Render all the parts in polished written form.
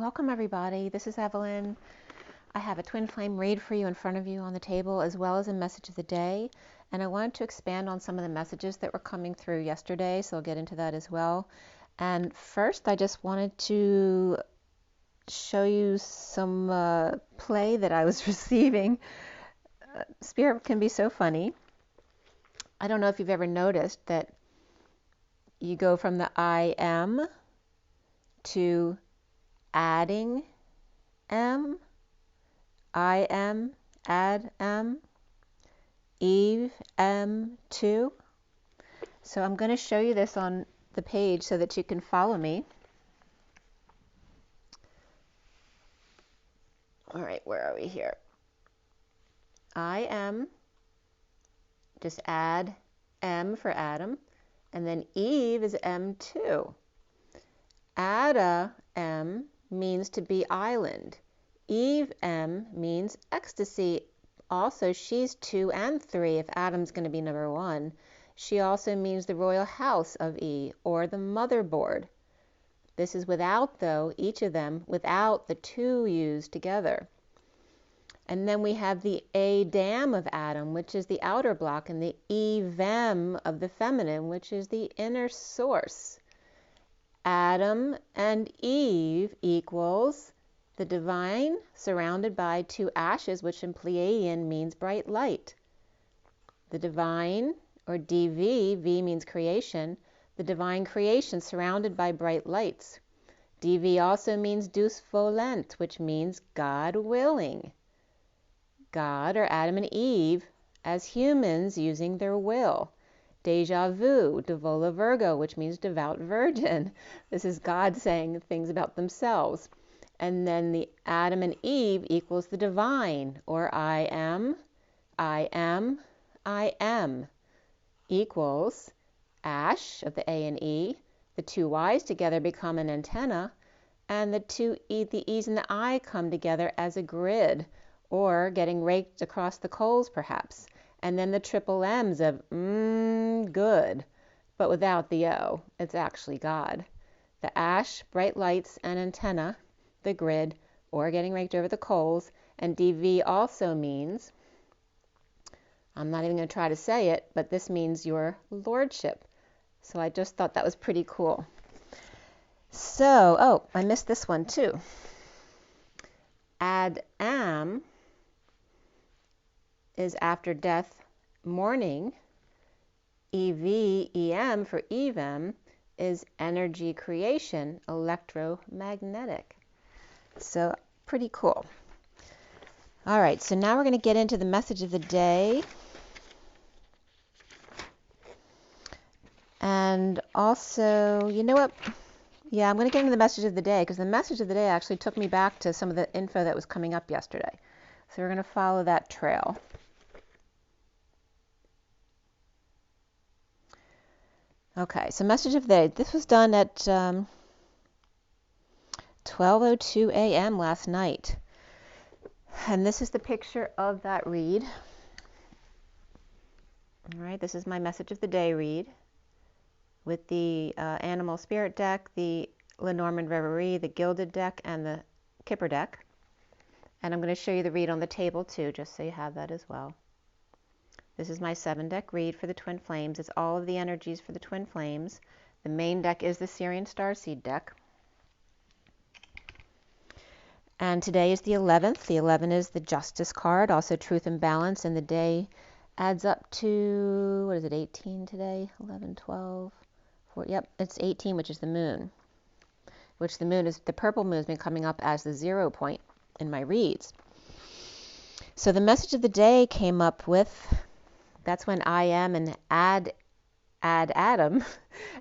Welcome everybody, this is Evelyn. I have a twin flame read for you in front of you on the table, as well as a message of the day. And I wanted to expand on some of the messages that were coming through yesterday, so I'll get into that as well. And first, I just wanted to show you some play that I was receiving. Spirit can be so funny. I don't know if you've ever noticed that you go from the I am to adding am, I am, add am, Eve am too. So I'm going to show you this on the page so that you can follow me. All right, where are we here? I am, just add M for Adam, and then Eve is M2. Ada M means to be island. Eve M means ecstasy. Also, she's 2 and 3 if Adam's going to be number 1. She also means the royal house of E, or the motherboard. This is without, though, each of them, without the 2 used together. And then we have the Adam of Adam, which is the outer block, and the Evem of the feminine, which is the inner source. Adam and Eve equals the divine surrounded by 2 ashes, which in Pleiadian means bright light. The divine, or DV, V means creation, the divine creation surrounded by bright lights. DV also means Deus volent, which means God willing. God, or Adam and Eve, as humans using their will. Deja vu, Devola Virgo, which means devout virgin. This is God saying things about themselves. And then the Adam and Eve equals the divine, or I am, I am, I am, equals Ash of the A and E. The 2 Y's together become an antenna, and the 2 E's and the I come together as a grid, or getting raked across the coals perhaps. And then the triple M's of good, but without the O. It's actually God. The ash, bright lights, and antenna, the grid, or getting raked over the coals. And DV also means, I'm not even going to try to say it, but this means your lordship. So I just thought that was pretty cool. So, oh, I missed this one too. Adam is after death, mourning. EM for Evem is energy creation, electromagnetic. So pretty cool. All right, so now we're going to get into the message of the day. And also, you know what? Yeah, I'm going to get into the message of the day because the message of the day actually took me back to some of the info that was coming up yesterday. So we're going to follow that trail. Okay, so message of the day. This was done at 12:02 a.m. last night. And this is the picture of that read. All right, this is my message of the day read with the Animal Spirit deck, the LENORMAND Reverie, the Gilded deck, and the KIPPER deck. And I'm going to show you the read on the table too, just so you have that as well. This is my 7-deck read for the Twin Flames. It's all of the energies for the Twin Flames. The main deck is the SIRIAN Starseed deck. And today is the 11th. The 11 is the Justice card, also Truth and Balance, and the day adds up to, what is it, 18 today? 11, 12, 4, yep, it's 18, which is the moon. Which the moon is, the purple moon has been coming up as the 0 point in my reads. So the message of the day came up with, that's when I am and add Adam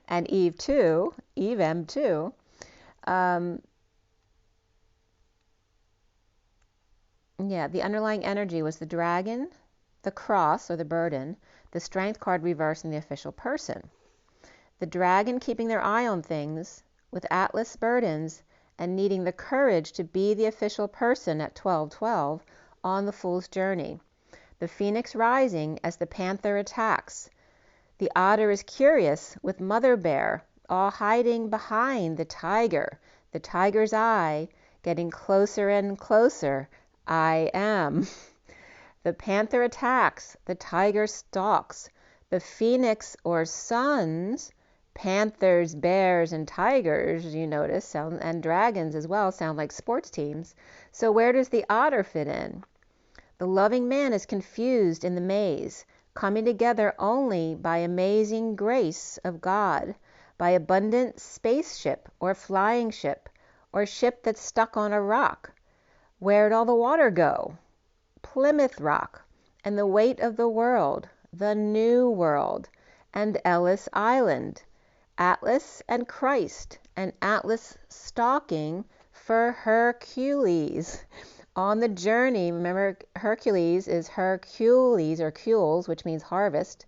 and Eve too, Eve M too. Yeah, the underlying energy was the dragon, the cross or the burden, the strength card reversed, and the official person. The dragon keeping their eye on things with Atlas burdens and needing the courage to be the official person at 12:12 on the fool's journey. The phoenix rising as the panther attacks. The otter is curious with mother bear, all hiding behind the tiger's eye, getting closer and closer. I am. The panther attacks, the tiger stalks, the phoenix or suns, panthers, bears, and tigers, you notice, and dragons as well, sound like sports teams. So where does the otter fit in? The loving man is confused in the maze, coming together only by amazing grace of God, by abundant spaceship or flying ship, or ship that's stuck on a rock. Where'd all the water go? Plymouth Rock, and the weight of the world, the new world, and Ellis Island, Atlas and Christ, and Atlas stalking for Hercules. On the journey, remember Hercules is Hercules or Cules, which means harvest.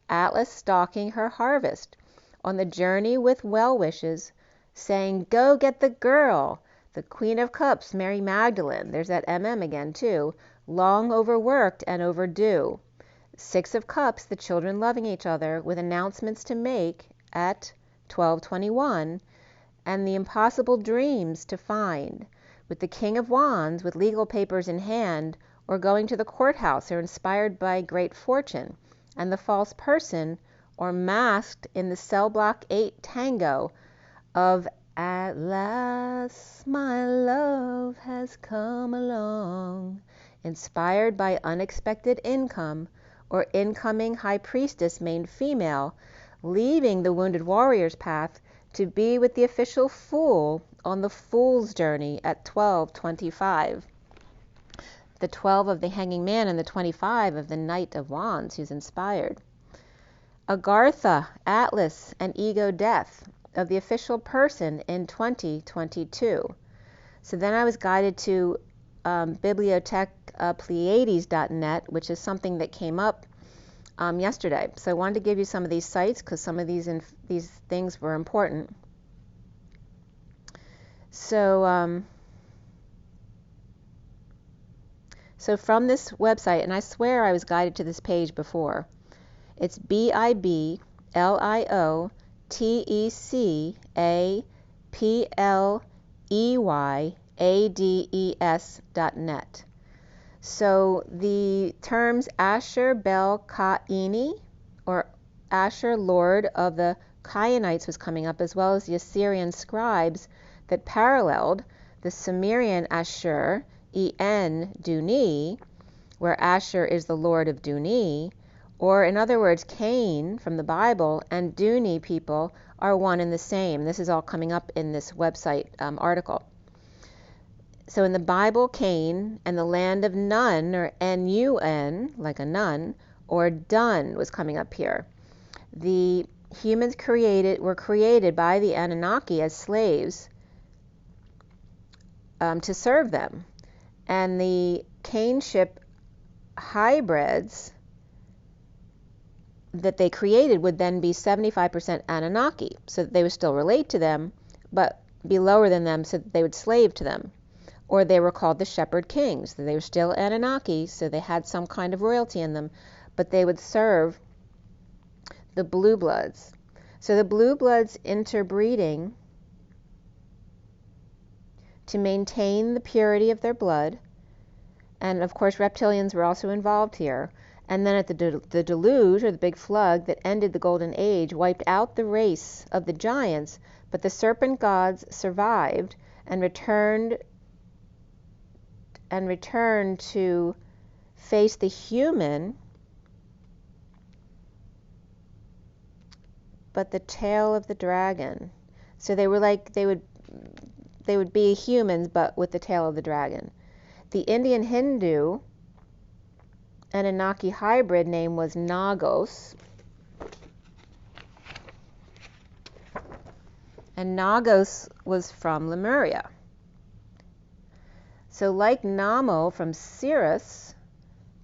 Atlas stalking her harvest. On the journey with well wishes, saying, go get the girl, the Queen of Cups, Mary Magdalene. There's that MM again too. Long overworked and overdue. Six of Cups, the children loving each other, with announcements to make at 12:21, and the impossible dreams to find, with the King of Wands with legal papers in hand, or going to the courthouse, or inspired by great fortune, and the false person, or masked in the cell block 8 tango of at last my love has come along, inspired by unexpected income, or incoming high priestess main female, leaving the wounded warrior's path to be with the official fool on the fool's journey at 12:25. The 12 of the hanging man and the 25 of the knight of wands who's inspired. Agartha, Atlas, and ego death of the official person in 2022. So then I was guided to bibliothekpleiades.net, which is something that came up yesterday. So I wanted to give you some of these sites because some of these things were important. So so from this website, and I swear I was guided to this page before, it's bibliothekpleiades.net. So the terms Asher Bel Kaini, or Asher, Lord of the Kainites, was coming up, as well as the Assyrian scribes that paralleled the Sumerian Ashur, En Duni, where Asher is the Lord of Duni, or in other words, Cain from the Bible and Duni people are one and the same. This is all coming up in this website article. So in the Bible, Cain and the land of Nun, or Nun, like a nun, or Dun was coming up here. The humans were created by the Anunnaki as slaves to serve them. And the Cainship hybrids that they created would then be 75% Anunnaki, so that they would still relate to them, but be lower than them so that they would slave to them. Or they were called the shepherd kings. They were still Anunnaki, so they had some kind of royalty in them, but they would serve the blue bloods. So the blue bloods interbreeding to maintain the purity of their blood, and of course reptilians were also involved here. And then at the deluge, or the big flood that ended the golden age, wiped out the race of the giants, but the serpent gods survived and returned to face the human, but the tail of the dragon. So they were like, they would be humans, but with the tail of the dragon. The Indian Hindu Anunnaki hybrid name was Nagos. And Nagos was from Lemuria. So like Namo from Sirius,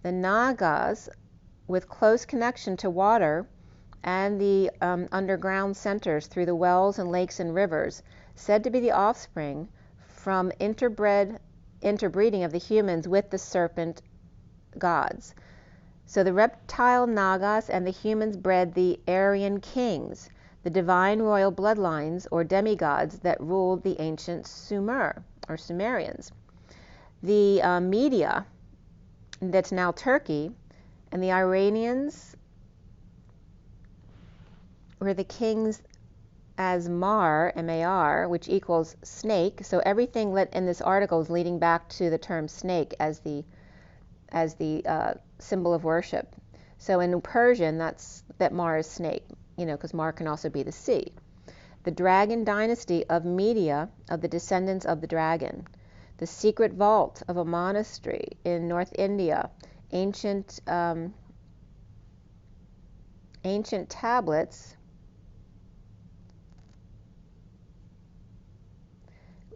the Nagas, with close connection to water and the underground centers through the wells and lakes and rivers, said to be the offspring from interbreeding of the humans with the serpent gods. So the reptile Nagas and the humans bred the Aryan kings, the divine royal bloodlines or demigods that ruled the ancient Sumer, or Sumerians. The Media, that's now Turkey, and the Iranians were the kings as Mar, M-A-R, which equals snake. So everything in this article is leading back to the term snake as the symbol of worship. So in Persian, that Mar is snake, because Mar can also be the sea. The dragon dynasty of Media, of the descendants of the dragon. The secret vault of a monastery in North India. Ancient tablets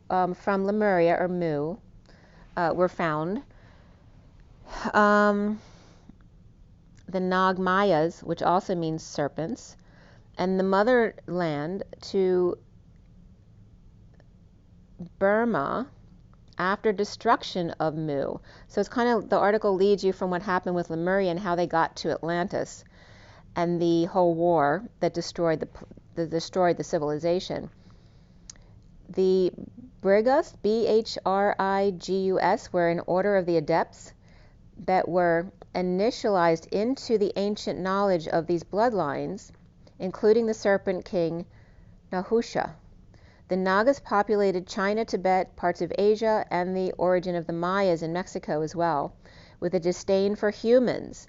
from Lemuria or Mu were found. The Nagmayas, which also means serpents, and the motherland to Burma after destruction of Mu. So it's kind of, the article leads you from what happened with Lemuria and how they got to Atlantis and the whole war that destroyed the civilization. The Brigus, B-H-R-I-G-U-S, were an order of the adepts that were initialized into the ancient knowledge of these bloodlines, including the serpent king Nahusha. The Nagas populated China, Tibet, parts of Asia, and the origin of the Mayas in Mexico as well, with a disdain for humans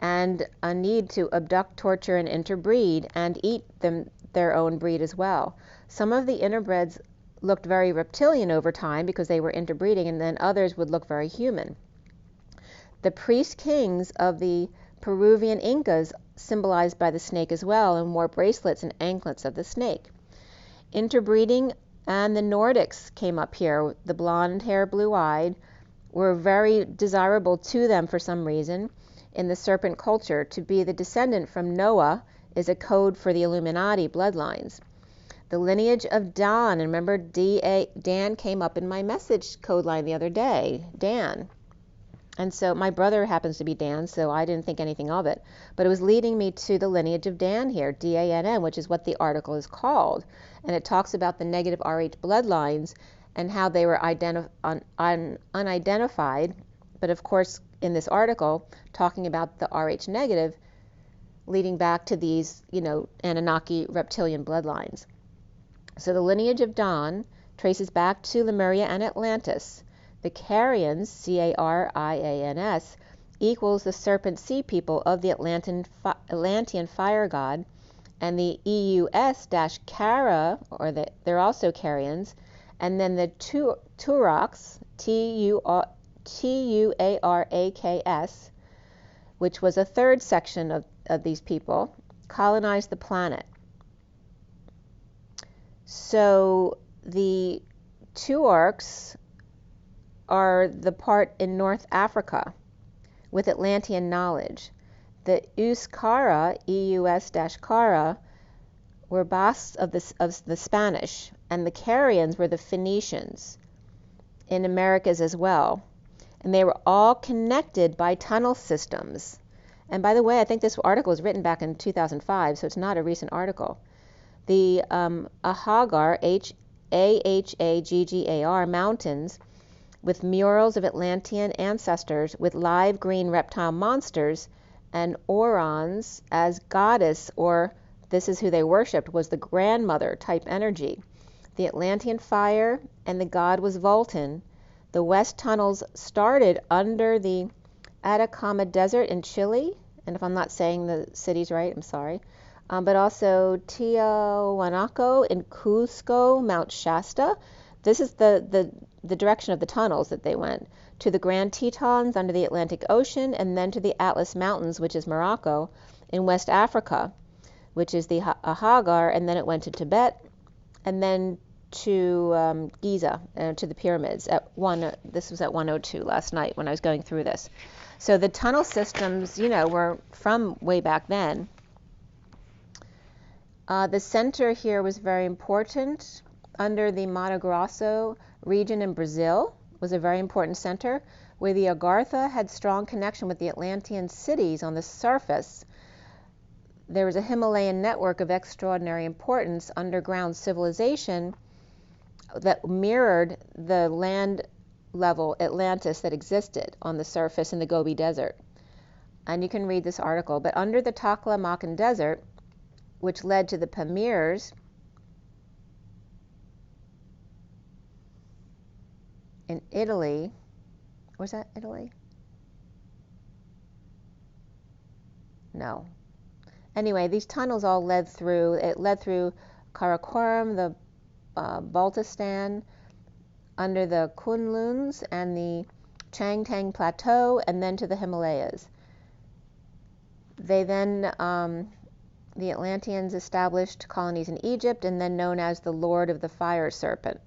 and a need to abduct, torture, and interbreed and eat their own breed as well. Some of the interbreds looked very reptilian over time because they were interbreeding, and then others would look very human. The priest kings of the Peruvian Incas symbolized by the snake as well, and wore bracelets and anklets of the snake. Interbreeding, and the Nordics came up here. The blonde hair, blue-eyed, were very desirable to them for some reason in the serpent culture. To be the descendant from Noah is a code for the Illuminati bloodlines. The lineage of Dan, and remember Dan came up in my message code line the other day, Dan. And so my brother happens to be Dan, so I didn't think anything of it. But it was leading me to the lineage of Dan here, D-A-N-N, which is what the article is called. And it talks about the negative RH bloodlines and how they were unidentified. But of course, in this article, talking about the RH negative, leading back to these, Anunnaki reptilian bloodlines. So the lineage of Dan traces back to Lemuria and Atlantis. The Carians, C-A-R-I-A-N-S, equals the serpent sea people of the Atlantean fire god, and the EUS-Cara, they're also Carians, and then the Turaks, T-U-A-R-A-K-S, which was a third section of these people, colonized the planet. So the Tuarks are the part in North Africa with Atlantean knowledge. The Euskara, E-U-S-Kara, were Basques of the Spanish, and the Carians were the Phoenicians in Americas as well. And they were all connected by tunnel systems. And by the way, I think this article was written back in 2005, so it's not a recent article. The Ahagar, H-A-H-A-G-G-A-R, mountains, with murals of Atlantean ancestors with live green reptile monsters, and Orons as goddess, or this is who they worshipped, was the grandmother type energy. The Atlantean fire, and the god was Vulcan. The west tunnels started under the Atacama Desert in Chile, and if I'm not saying the cities right, I'm sorry, but also Tiahuanaco in Cusco, Mount Shasta. This is the direction of the tunnels that they went, to the Grand Tetons under the Atlantic Ocean, and then to the Atlas Mountains, which is Morocco, in West Africa, which is the Ahagar, and then it went to Tibet, and then to Giza, to the pyramids. This was at 1:02 last night when I was going through this. So the tunnel systems, were from way back then. The center here was very important. Under the Mato Grosso region in Brazil was a very important center, where the Agartha had strong connection with the Atlantean cities on the surface. There was a Himalayan network of extraordinary importance, underground civilization, that mirrored the land level Atlantis that existed on the surface in the Gobi Desert. And you can read this article. But under the Taklamakan Desert, which led to the Pamirs in Italy, was that Italy? No. Anyway, these tunnels all led through Karakoram, the Baltistan, under the Kunluns and the Changtang Plateau, and then to the Himalayas. They then, the Atlanteans established colonies in Egypt, and then known as the Lord of the Fire Serpent.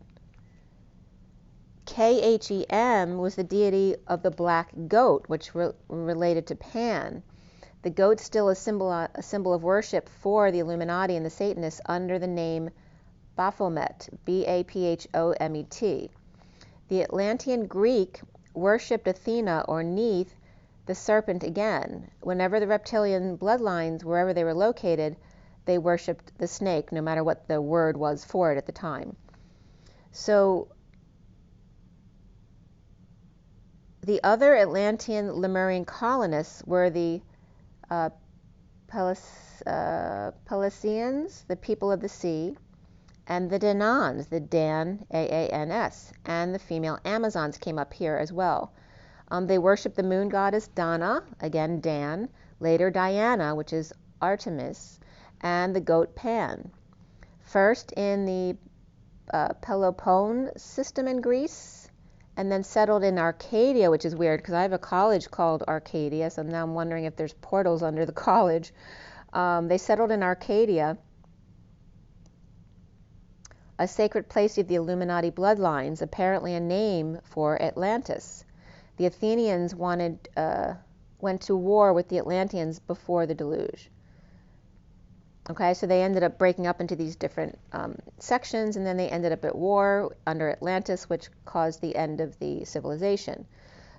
Khem was the deity of the black goat, which related to Pan. The goat's still a symbol of worship for the Illuminati and the Satanists under the name Baphomet, Baphomet. The Atlantean Greek worshipped Athena or Neith, the serpent again. Whenever the reptilian bloodlines, wherever they were located, they worshipped the snake, no matter what the word was for it at the time. So the other Atlantean Lemurian colonists were the Pelasgians, the people of the sea, and the Danans, the Dan, A-A-N-S, and the female Amazons came up here as well. They worshipped the moon goddess Dana, again Dan, later Diana, which is Artemis, and the goat Pan. First in the Peloponnese system in Greece, and then settled in Arcadia, which is weird because I have a college called Arcadia, so now I'm wondering if there's portals under the college. They settled in Arcadia, a sacred place of the Illuminati bloodlines, apparently a name for Atlantis. The Athenians went to war with the Atlanteans before the deluge. Okay, so they ended up breaking up into these different sections, and then they ended up at war under Atlantis, which caused the end of the civilization.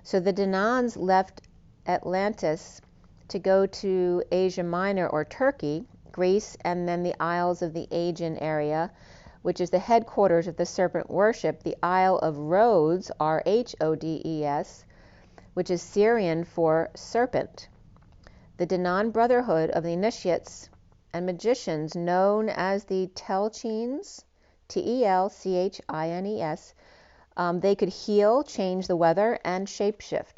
So the Danans left Atlantis to go to Asia Minor or Turkey, Greece, and then the Isles of the Aegean area, which is the headquarters of the serpent worship, the Isle of Rhodes, R-H-O-D-E-S, which is Syrian for serpent. The Danan Brotherhood of the Initiates and magicians known as the Telchines, T-E-L-C-H-I-N-E-S, they could heal, change the weather, and shapeshift.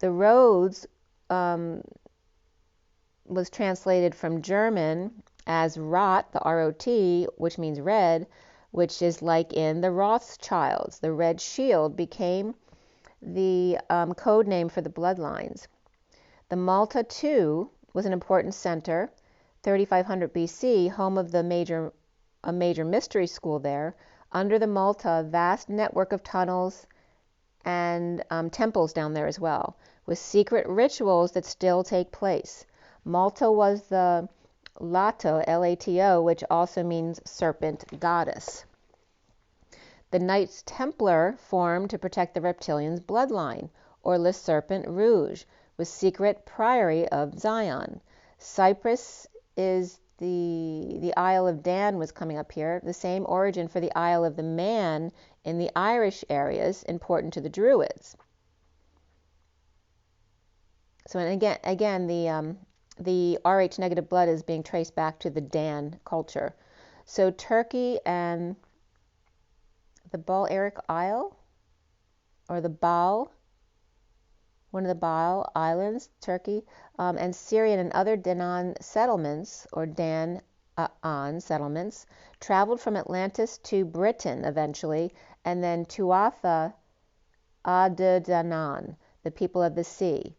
The Rhodes was translated from German as Rot, the R-O-T, which means red, which is like in the Rothschilds. The red shield became the code name for the bloodlines. The Malta, too, was an important center, 3500 BC, home of a major mystery school there. Under the Malta, a vast network of tunnels and temples down there as well, with secret rituals that still take place. Malta was the Lato, L-A-T-O, which also means serpent goddess. The Knights Templar formed to protect the reptilians' bloodline, or Le Serpent Rouge, with secret priory of Zion. Cyprus is the Isle of Dan was coming up here, the same origin for the Isle of the Man in the Irish areas, important to the Druids. So and again the Rh negative blood is being traced back to the Dan culture. So Turkey and the Balearic Isle, or the Baal, one of the Baal Islands, Turkey, and Syrian and other Danan settlements, or Dan-an settlements, traveled from Atlantis to Britain eventually, and then Tuatha Ade Danann, the people of the sea,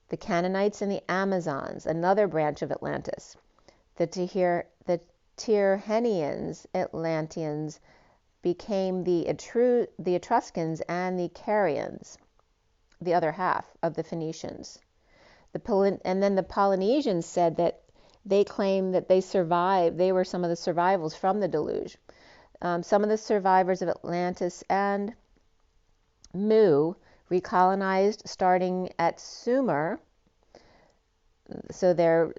the Canaanites and the Amazons, another branch of Atlantis, the Tyrrhenians, Atlanteans, became the Etruscans and the Carians, the other half of the Phoenicians. And then the Polynesians said that they claimed that they survived. They were some of the survivals from the deluge. Some of the survivors of Atlantis and Mu recolonized starting at Sumer. So they're,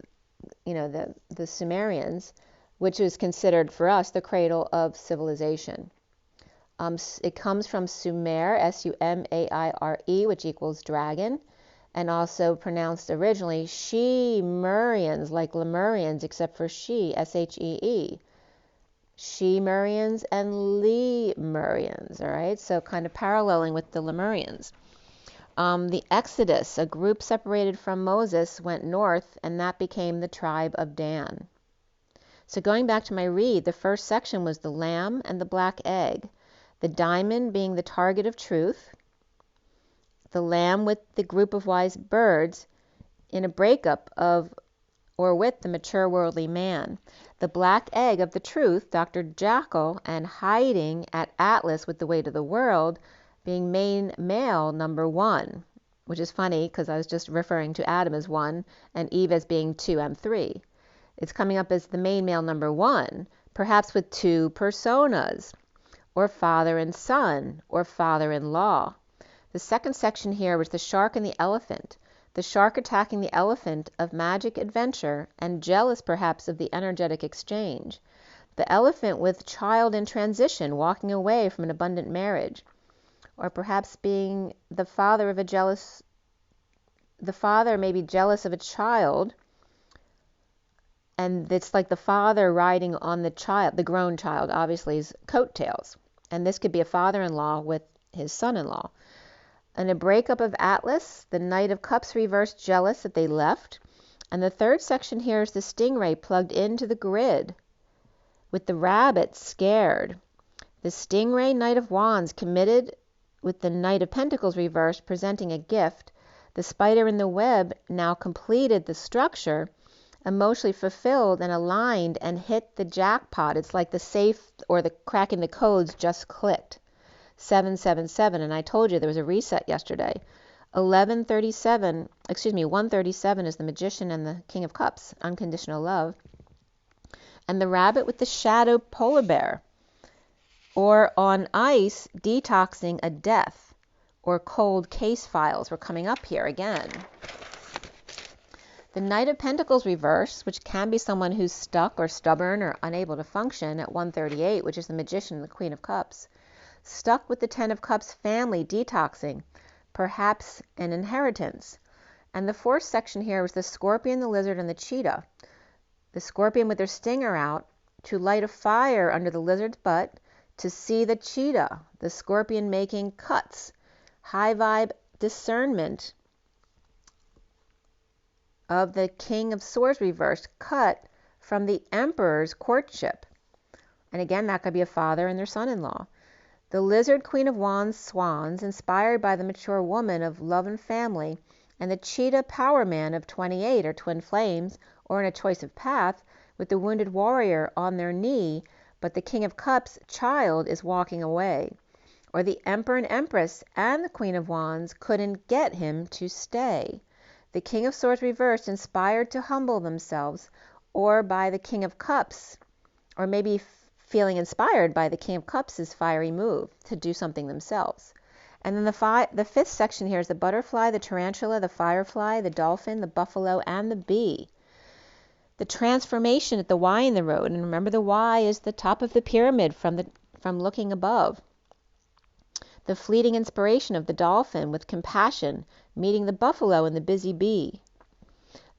the Sumerians, which is considered for us the cradle of civilization. It comes from Sumer, Sumaire, which equals dragon, and also pronounced originally She-Murians, like Lemurians, except for she, Shee. She-Murians and Lemurians, all right? So kind of paralleling with the Lemurians. The Exodus, a group separated from Moses, went north, and that became the tribe of Dan. So going back to my read, the first section was the lamb and the black egg, the diamond being the target of truth, the lamb with the group of wise birds in a breakup of or with the mature worldly man, the black egg of the truth, Dr. Jekyll, and hiding at Atlas with the weight of the world, being main male number 1, which is funny because I was just referring to Adam as 1 and Eve as being 2 and 3. It's coming up as the main male number 1, perhaps with 2 personas, or father and son, or father-in-law. The second section here was the shark and the elephant. The shark attacking the elephant of magic adventure and jealous perhaps of the energetic exchange. The elephant with child in transition walking away from an abundant marriage. Or perhaps being the father may be jealous of a child, and it's like the father riding on the child, the grown child, obviously's coattails. And this could be a father-in-law with his son-in-law. And a breakup of Atlas, the Knight of Cups reversed, jealous that they left. And the third section here is the stingray plugged into the grid, with the rabbit scared. The stingray Knight of Wands committed with the Knight of Pentacles reversed, presenting a gift. The spider in the web now completed the structure, emotionally fulfilled and aligned, and hit the jackpot. It's like the safe or the crack in the codes just clicked. 777, and I told you there was a reset yesterday. 137 is the Magician and the King of Cups, unconditional love. And the rabbit with the shadow polar bear. Or on ice, detoxing a death, or cold case files were coming up here again. The Knight of Pentacles reverse, which can be someone who's stuck or stubborn or unable to function at 138, which is the Magician and the Queen of Cups. Stuck with the Ten of Cups family, detoxing, perhaps an inheritance. And the fourth section here was the scorpion, the lizard, and the cheetah. The scorpion with their stinger out, to light a fire under the lizard's butt, to see the cheetah, the scorpion making cuts, high vibe discernment of the King of Swords reversed, cut from the Emperor's courtship. And again, that could be a father and their son-in-law. The lizard Queen of Wands, swans, inspired by the mature woman of love and family, and the cheetah power man of 28, or twin flames, or in a choice of path, with the wounded warrior on their knee, but the King of Cups child is walking away. Or the Emperor and Empress and the Queen of Wands couldn't get him to stay. The King of Swords reversed, inspired to humble themselves, or by the King of Cups, or maybe feeling inspired by the King of Cups' fiery move to do something themselves. And then the fifth section here is the butterfly, the tarantula, the firefly, the dolphin, the buffalo, and the bee. The transformation at the Y in the road, and remember the Y is the top of the pyramid from looking above. The fleeting inspiration of the dolphin with compassion, meeting the buffalo and the busy bee.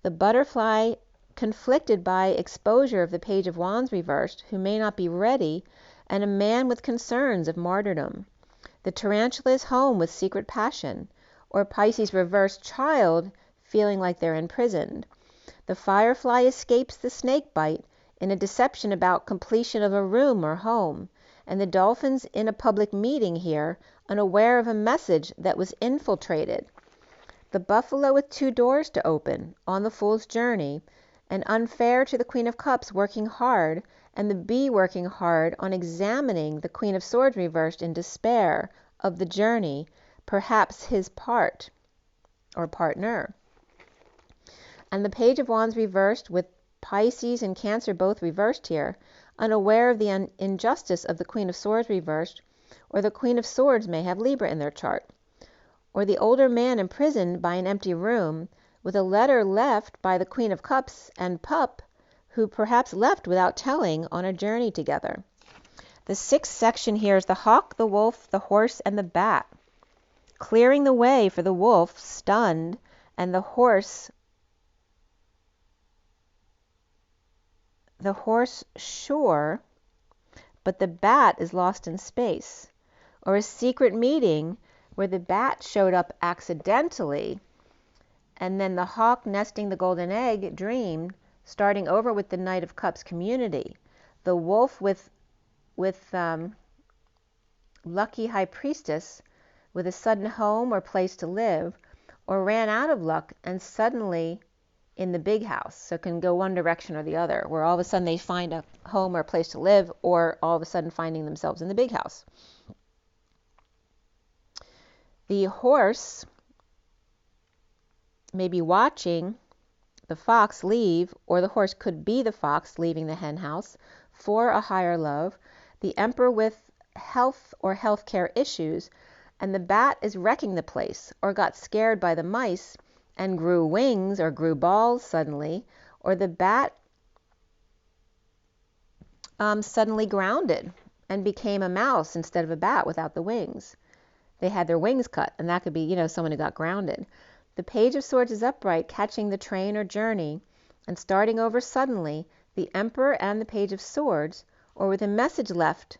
The butterfly conflicted by exposure of the Page of Wands reversed, who may not be ready, and a man with concerns of martyrdom. The tarantula is home with secret passion, or Pisces reversed child feeling like they're imprisoned. The firefly escapes the snake bite in a deception about completion of a room or home, and the dolphin's in a public meeting here, unaware of a message that was infiltrated. The buffalo with 2 doors to open, on the fool's journey, and unfair to the Queen of Cups working hard, and the bee working hard on examining the Queen of Swords reversed in despair of the journey, perhaps his part or partner. And the Page of Wands reversed with Pisces and Cancer both reversed here, unaware of the injustice of the Queen of Swords reversed, or the Queen of Swords may have Libra in their chart. Or the older man imprisoned by an empty room, with a letter left by the Queen of Cups and pup, who perhaps left without telling on a journey together. The sixth section here is the hawk, the wolf, the horse, and the bat. Clearing the way for the wolf, stunned, and the horse sure, but the bat is lost in space. Or a secret meeting where the bat showed up accidentally, and then the hawk nesting the golden egg dreamed, starting over with the Knight of Cups community. The wolf with lucky high priestess with a sudden home or place to live, or ran out of luck and suddenly in the big house. So it can go one direction or the other, where all of a sudden they find a home or a place to live, or all of a sudden finding themselves in the big house. The horse may be watching the fox leave, or the horse could be the fox leaving the hen house for a higher love. The emperor with health or healthcare issues, and the bat is wrecking the place, or got scared by the mice and grew wings or grew balls suddenly, or the bat suddenly grounded and became a mouse instead of a bat without the wings. They had their wings cut, and that could be, someone who got grounded. The Page of Swords is upright, catching the train or journey, and starting over suddenly, the Emperor and the Page of Swords, or with a message left,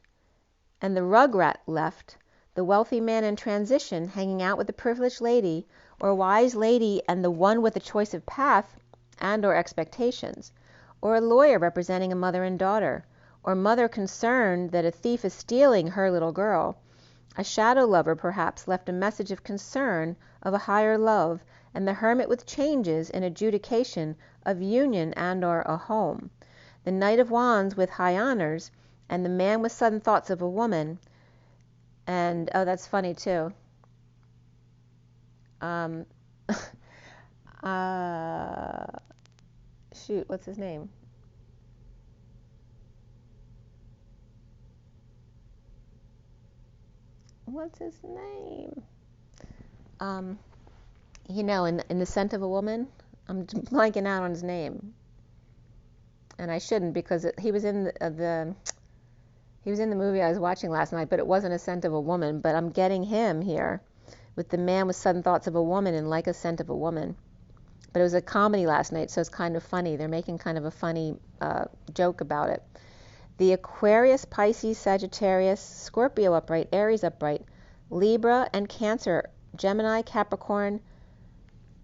and the rugrat left, the wealthy man in transition, hanging out with the privileged lady, or wise lady and the one with a choice of path and or expectations, or a lawyer representing a mother and daughter, or mother concerned that a thief is stealing her little girl. A shadow lover perhaps left a message of concern of a higher love, and the hermit with changes in adjudication of union and or a home. The Knight of Wands with high honors, and the man with sudden thoughts of a woman. And, oh, that's funny too. Shoot, what's his name? What's his name? In The Scent of a Woman, I'm blanking out on his name, and I shouldn't, because he was in the movie I was watching last night, but it wasn't A Scent of a Woman. But I'm getting him here with the man with sudden thoughts of a woman and like a scent of a woman. But it was a comedy last night, so it's kind of funny. They're making kind of a funny joke about it. The Aquarius, Pisces, Sagittarius, Scorpio upright, Aries upright, Libra and Cancer, Gemini, Capricorn,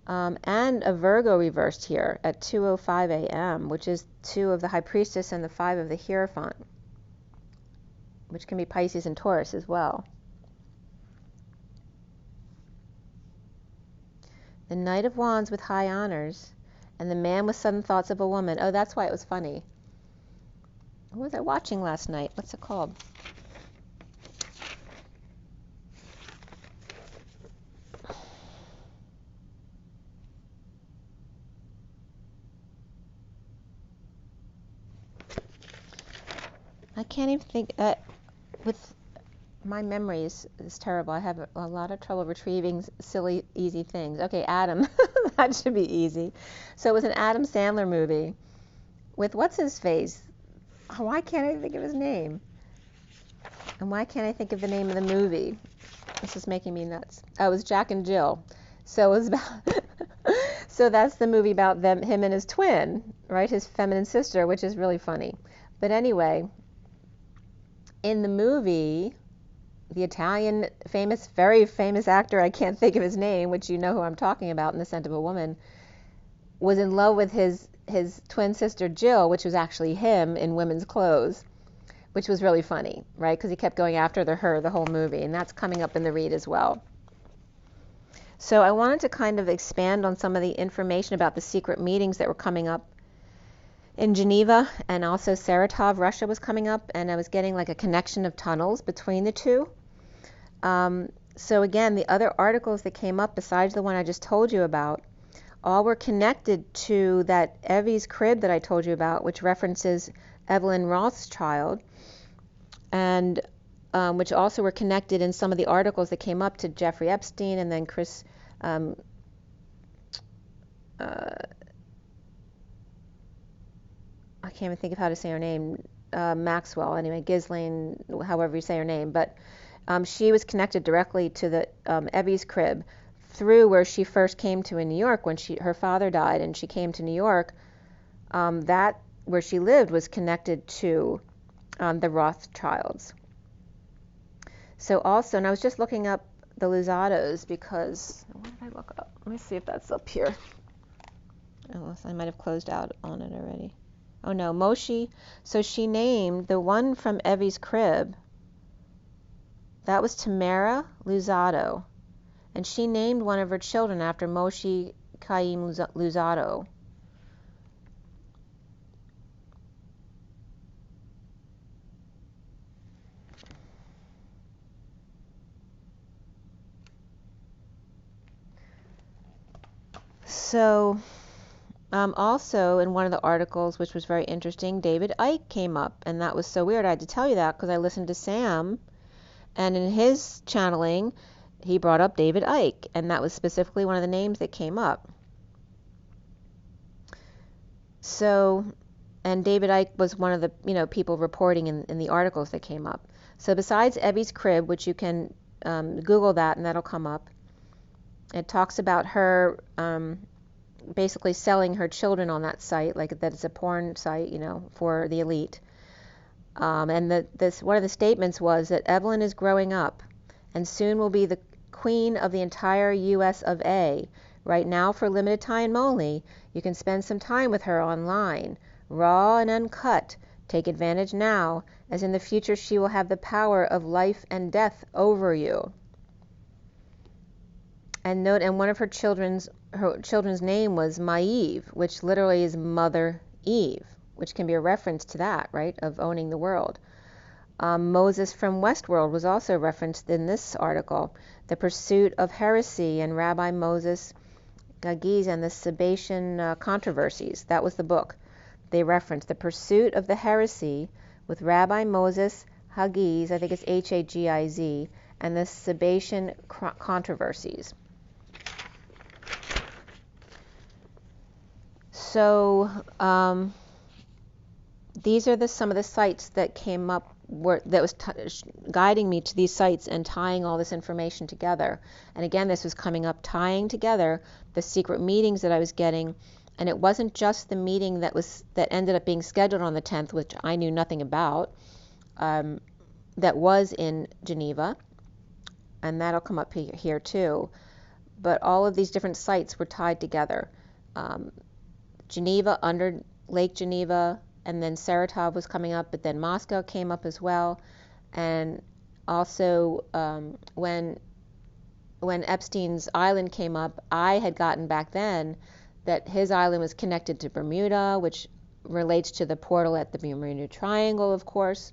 and a Virgo reversed here at 2:05 a.m., which is 2 of the High Priestess and the 5 of the Hierophant, which can be Pisces and Taurus as well. The Knight of Wands with high honors, and the man with sudden thoughts of a woman. Oh, that's why it was funny. What was I watching last night? What's it called? I can't even think. With my memory is terrible. I have a lot of trouble retrieving silly, easy things. Okay, Adam. That should be easy. So it was an Adam Sandler movie with what's his face? Why can't I think of his name? And why can't I think of the name of the movie? This is making me nuts. Oh, it was Jack and Jill. So it was about. So that's the movie about him and his twin, right? His feminine sister, which is really funny. But anyway, in the movie, the Italian very famous actor, I can't think of his name, which you know who I'm talking about in The Scent of a Woman, was in love with his twin sister Jill, which was actually him in women's clothes, which was really funny, right? Because he kept going after her the whole movie, and that's coming up in the read as well. So I wanted to kind of expand on some of the information about the secret meetings that were coming up in Geneva, and also Saratov, Russia was coming up, and I was getting like a connection of tunnels between the two. So again, the other articles that came up besides the one I just told you about, all were connected to that Evie's crib that I told you about, which references Evelyn Rothschild, and which also were connected in some of the articles that came up to Jeffrey Epstein, and then Chris I can't even think of how to say her name. Maxwell, anyway, Ghislaine, however you say her name, but she was connected directly to the Evie's crib through where she first came to in New York when her father died, and she came to New York. That where she lived was connected to the Rothschilds. So also, and I was just looking up the Luzados because, what did I look up? Let me see if that's up here. Oh, I might have closed out on it already. Oh no, Moshe. So she named the one from Evie's crib. That was Tamara Luzado. And she named one of her children after Moshe Chaim Luzado. So, also in one of the articles, which was very interesting, David Icke came up, and that was so weird. I had to tell you that because I listened to Sam, and in his channeling, he brought up David Icke, and that was specifically one of the names that came up. So, and David Icke was one of the people reporting in the articles that came up. So besides Evie's crib, which you can Google that and that'll come up, it talks about her basically selling her children on that site, like that it's a porn site, for the elite. And one of the statements was that Evelyn is growing up and soon will be the queen of the entire US of A. Right now, for limited time only, you can spend some time with her online, raw and uncut. Take advantage now, as in the future she will have the power of life and death over you. And note, and one of her children's name was Maeve, which literally is Mother Eve, which can be a reference to that, right, of owning the world. Moses from Westworld was also referenced in this article. The Pursuit of Heresy and Rabbi Moses Gagiz and the Sabbatian Controversies. That was the book they referenced. The Pursuit of the Heresy with Rabbi Moses Hagiz, I think it's Hagiz, and the Sabbatian Controversies. So these are some of the sites that came up that was guiding me to these sites and tying all this information together. And again, this was coming up, tying together the secret meetings that I was getting. And it wasn't just the meeting that ended up being scheduled on the 10th, which I knew nothing about, that was in Geneva. And that'll come up here too. But all of these different sites were tied together. Geneva, under Lake Geneva, and then Saratov was coming up, but then Moscow came up as well. And also when Epstein's island came up, I had gotten back then that his island was connected to Bermuda, which relates to the portal at the Bermuda Triangle, of course.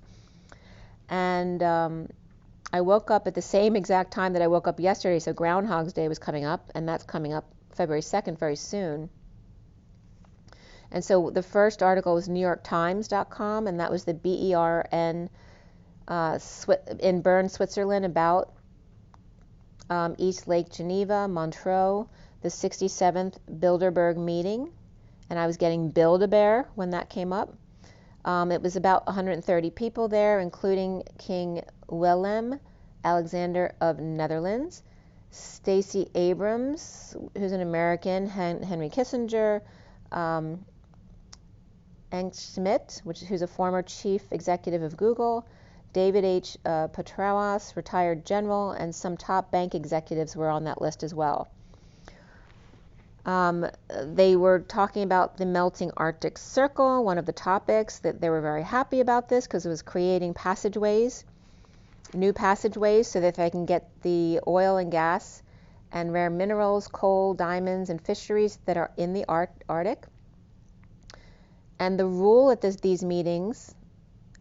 And I woke up at the same exact time that I woke up yesterday, so Groundhog's Day was coming up, and that's coming up February 2nd, very soon. And so the first article was NewYorkTimes.com, and that was the BERN in Bern, Switzerland, about East Lake Geneva, Montreux, the 67th Bilderberg meeting. And I was getting Build-A-Bear when that came up. It was about 130 people there, including King Willem Alexander of Netherlands, Stacey Abrams, who's an American, Henry Kissinger, Hank Schmidt, who's a former chief executive of Google, David H. Petraeus, retired general, and some top bank executives were on that list as well. They were talking about the melting Arctic Circle, one of the topics, that they were very happy about this because it was creating passageways, new passageways, so that they can get the oil and gas and rare minerals, coal, diamonds, and fisheries that are in the Arctic. And the rule at these meetings,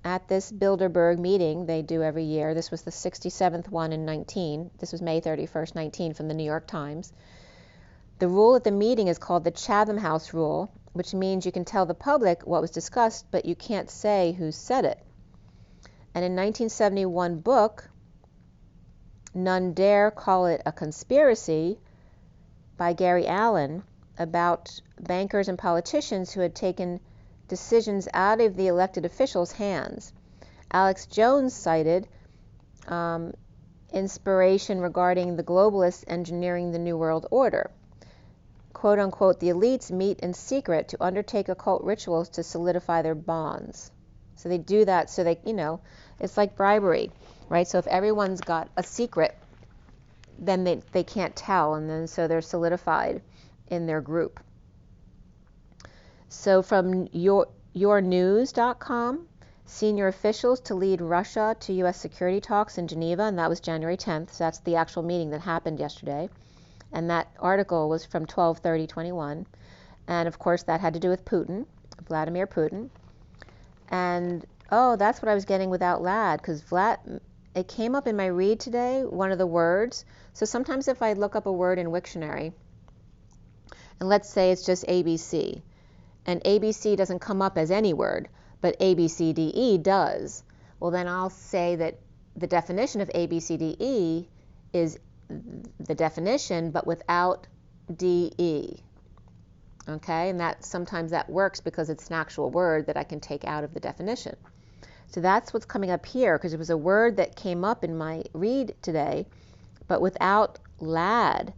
at this Bilderberg meeting they do every year, this was the 67th one in 19, this was May 31st, 19, from the New York Times. The rule at the meeting is called the Chatham House Rule, which means you can tell the public what was discussed, but you can't say who said it. And in 1971 book, None Dare Call It a Conspiracy, by Gary Allen, about bankers and politicians who had taken decisions out of the elected officials' hands. Alex Jones cited inspiration regarding the globalists engineering the New World Order. Quote unquote, the elites meet in secret to undertake occult rituals to solidify their bonds. So they do that so they, it's like bribery, right? So if everyone's got a secret, then they can't tell, and then so they're solidified in their group. So from yournews.com, senior officials to lead Russia to U.S. security talks in Geneva, and that was January 10th, so that's the actual meeting that happened yesterday. And that article was from 12/30/21, and of course that had to do with Putin, Vladimir Putin. And that's what I was getting without LAD, because it came up in my read today, one of the words. So sometimes if I look up a word in Wiktionary, and let's say it's just ABC, and ABC doesn't come up as any word, but ABCDE does, well then I'll say that the definition of ABCDE is the definition, but without DE. Okay, and that sometimes that works because it's an actual word that I can take out of the definition. So that's what's coming up here, because it was a word that came up in my read today, but without LAD.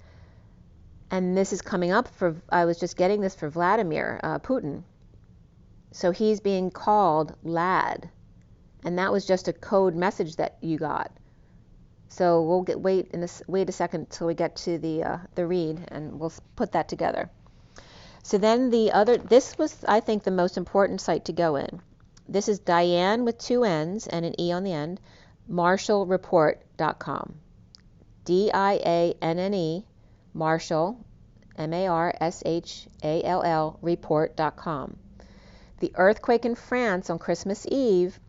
And this is coming up I was just getting this for Vladimir Putin. So he's being called LAD. And that was just a code message that you got. So we'll wait a second till we get to the read, and we'll put that together. So then this was, I think, the most important site to go in. This is Diane with 2 N's and an E on the end, marshallreport.com. DIANNE, Marshall, MARSHALL, report.com. The earthquake in France on Christmas Eve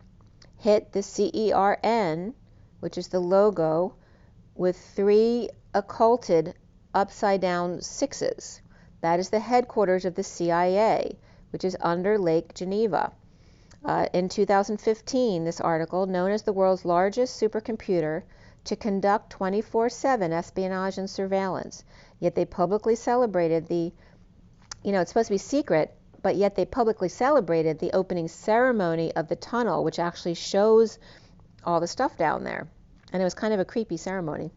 hit the CERN, which is the logo, with 3 occulted upside-down 6s. That is the headquarters of the CIA, which is under Lake Geneva. In 2015, this article, known as the world's largest supercomputer to conduct 24/7 espionage and surveillance, yet they publicly celebrated it's supposed to be secret, but yet they publicly celebrated the opening ceremony of the tunnel, which actually shows all the stuff down there. And it was kind of a creepy ceremony.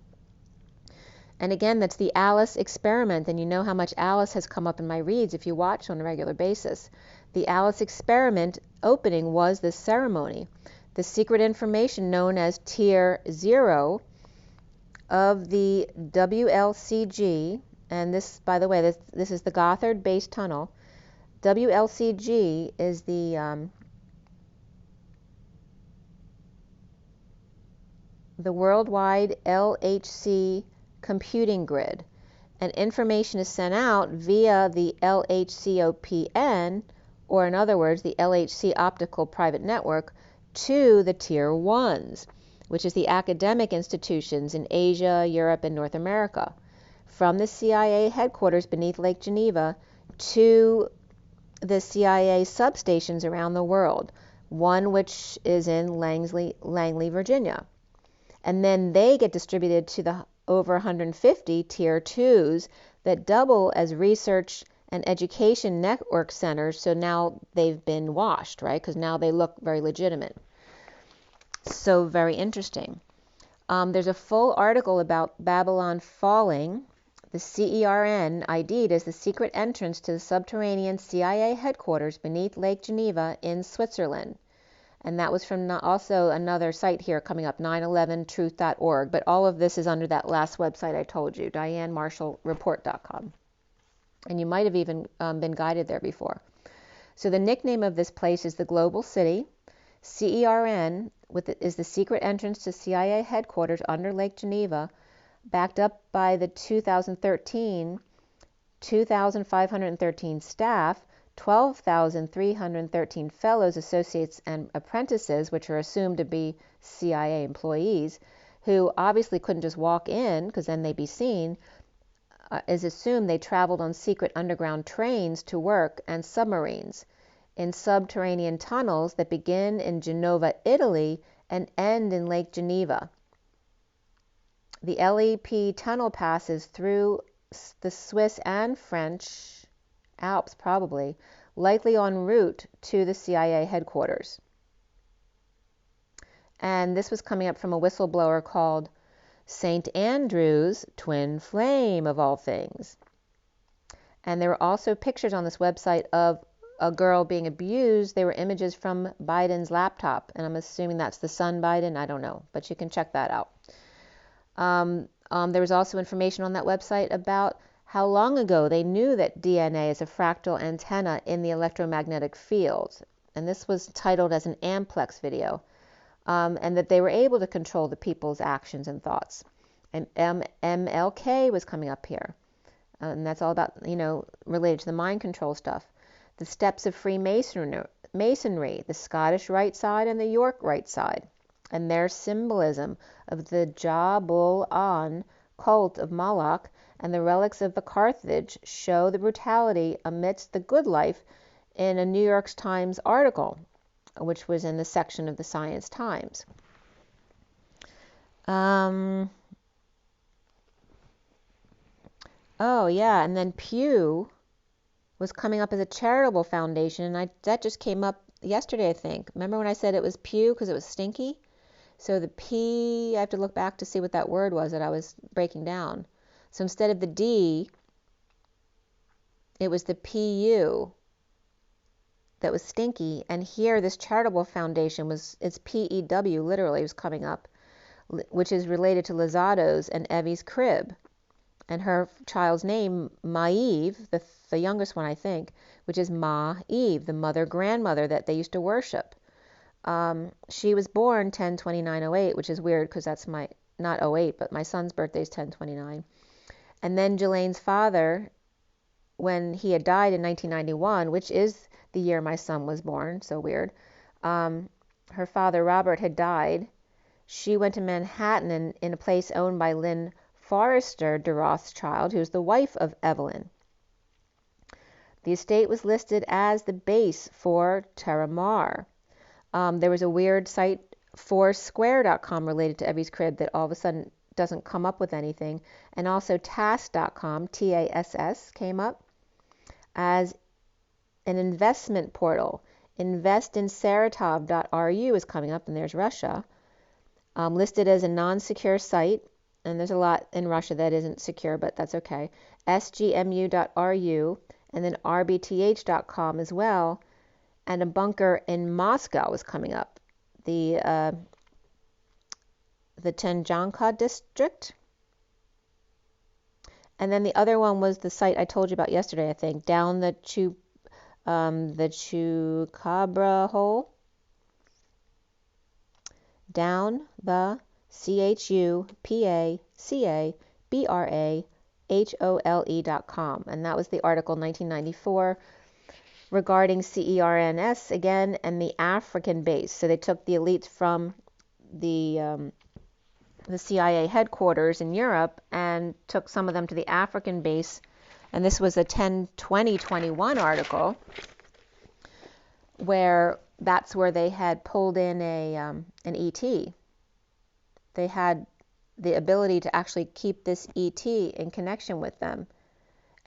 And again, that's the Alice experiment, and you know how much Alice has come up in my reads if you watch on a regular basis. The Alice experiment opening was this ceremony. The secret information known as Tier 0 of the WLCG, and this, by the way, this is the Gothard Base Tunnel. WLCG is the worldwide LHC computing grid, and information is sent out via the LHCOPN, or in other words, the LHC optical private network, to the Tier 1s, which is the academic institutions in Asia, Europe, and North America, from the CIA headquarters beneath Lake Geneva to the CIA substations around the world, one which is in Langley, Virginia. And then they get distributed to the over 150 Tier 2s that double as research and education network centers. So now they've been washed, right? Because now they look very legitimate. So very interesting. There's a full article about Babylon falling. The CERN ID'd as the secret entrance to the subterranean CIA headquarters beneath Lake Geneva in Switzerland. And that was from also another site here coming up, 911truth.org. But all of this is under that last website I told you, DianeMarshallReport.com. And you might have even been guided there before. So the nickname of this place is the Global City. CERN is the secret entrance to CIA headquarters under Lake Geneva, backed up by the 2,513 staff, 12,313 fellows, associates, and apprentices, which are assumed to be CIA employees, who obviously couldn't just walk in because then they'd be seen. Is assumed they traveled on secret underground trains to work, and submarines in subterranean tunnels that begin in Genova, Italy, and end in Lake Geneva. The LEP tunnel passes through the Swiss and French Alps, probably, likely en route to the CIA headquarters. And this was coming up from a whistleblower called St. Andrew's Twin Flame, of all things. And there were also pictures on this website of a girl being abused. They were images from Biden's laptop, and I'm assuming that's the son Biden. I don't know, but you can check that out. There was also information on that website about how long ago they knew that DNA is a fractal antenna in the electromagnetic field. And this was titled as an Amplex video. And that they were able to control the people's actions and thoughts. And MLK was coming up here. And that's all about, related to the mind control stuff. The steps of Freemasonry, the Scottish right side and the York right side, and their symbolism of the Jabul-an cult of Moloch and the relics of the Carthage show the brutality amidst the good life in a New York Times article, which was in the section of the Science Times. Oh, yeah, and then Pew was coming up as a charitable foundation, and that just came up yesterday, I think. Remember when I said it was Pew because it was stinky? So the P, I have to look back to see what that word was that I was breaking down. So instead of the D, it was the PU that was stinky. And here, this charitable foundation it's PEW, literally, was coming up, which is related to Lozado's and Evie's crib. And her child's name, Maeve, the youngest one, I think, which is Ma-Eve, the mother-grandmother that they used to worship. She was born 10/29/08, which is weird because that's not 08, but my son's birthday is 10/29. And then Jelane's father, when he had died in 1991, which is the year my son was born, so weird, her father, Robert, had died. She went to Manhattan in a place owned by Lynn Forrester de Rothschild, who's the wife of Evelyn. The estate was listed as the base for Terramar. There was a weird site, Foursquare.com, related to Evie's crib that all of a sudden doesn't come up with anything. And also TASS.com, TASS, came up as an investment portal. Investinsaratov.ru is coming up, and there's Russia. Listed as a non-secure site, and there's a lot in Russia that isn't secure, but that's okay. SGMU.ru, and then RBTH.com as well. And a bunker in Moscow was coming up. The Tenjanka district. And then the other one was the site I told you about yesterday, I think, down the Chupacabra hole. Down the CHUPACABRAHOLE.com. And that was the article 1994 regarding CERNS again and the African base. So they took the elites from the CIA headquarters in Europe and took some of them to the African base. And this was a 10/20/21 article where that's where they had pulled in an ET. They had the ability to actually keep this ET in connection with them.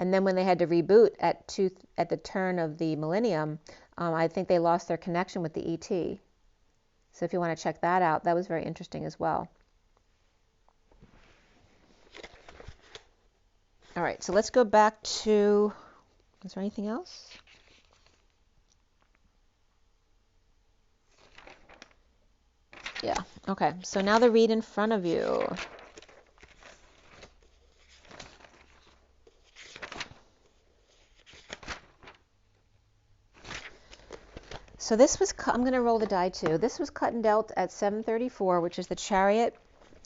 And then when they had to reboot at the turn of the millennium, I think they lost their connection with the ET. So if you want to check that out, that was very interesting as well. All right, so let's go back to, is there anything else? Yeah, okay, so now the read in front of you. So this was, I'm going to roll the die too. This was cut and dealt at 734, which is the Chariot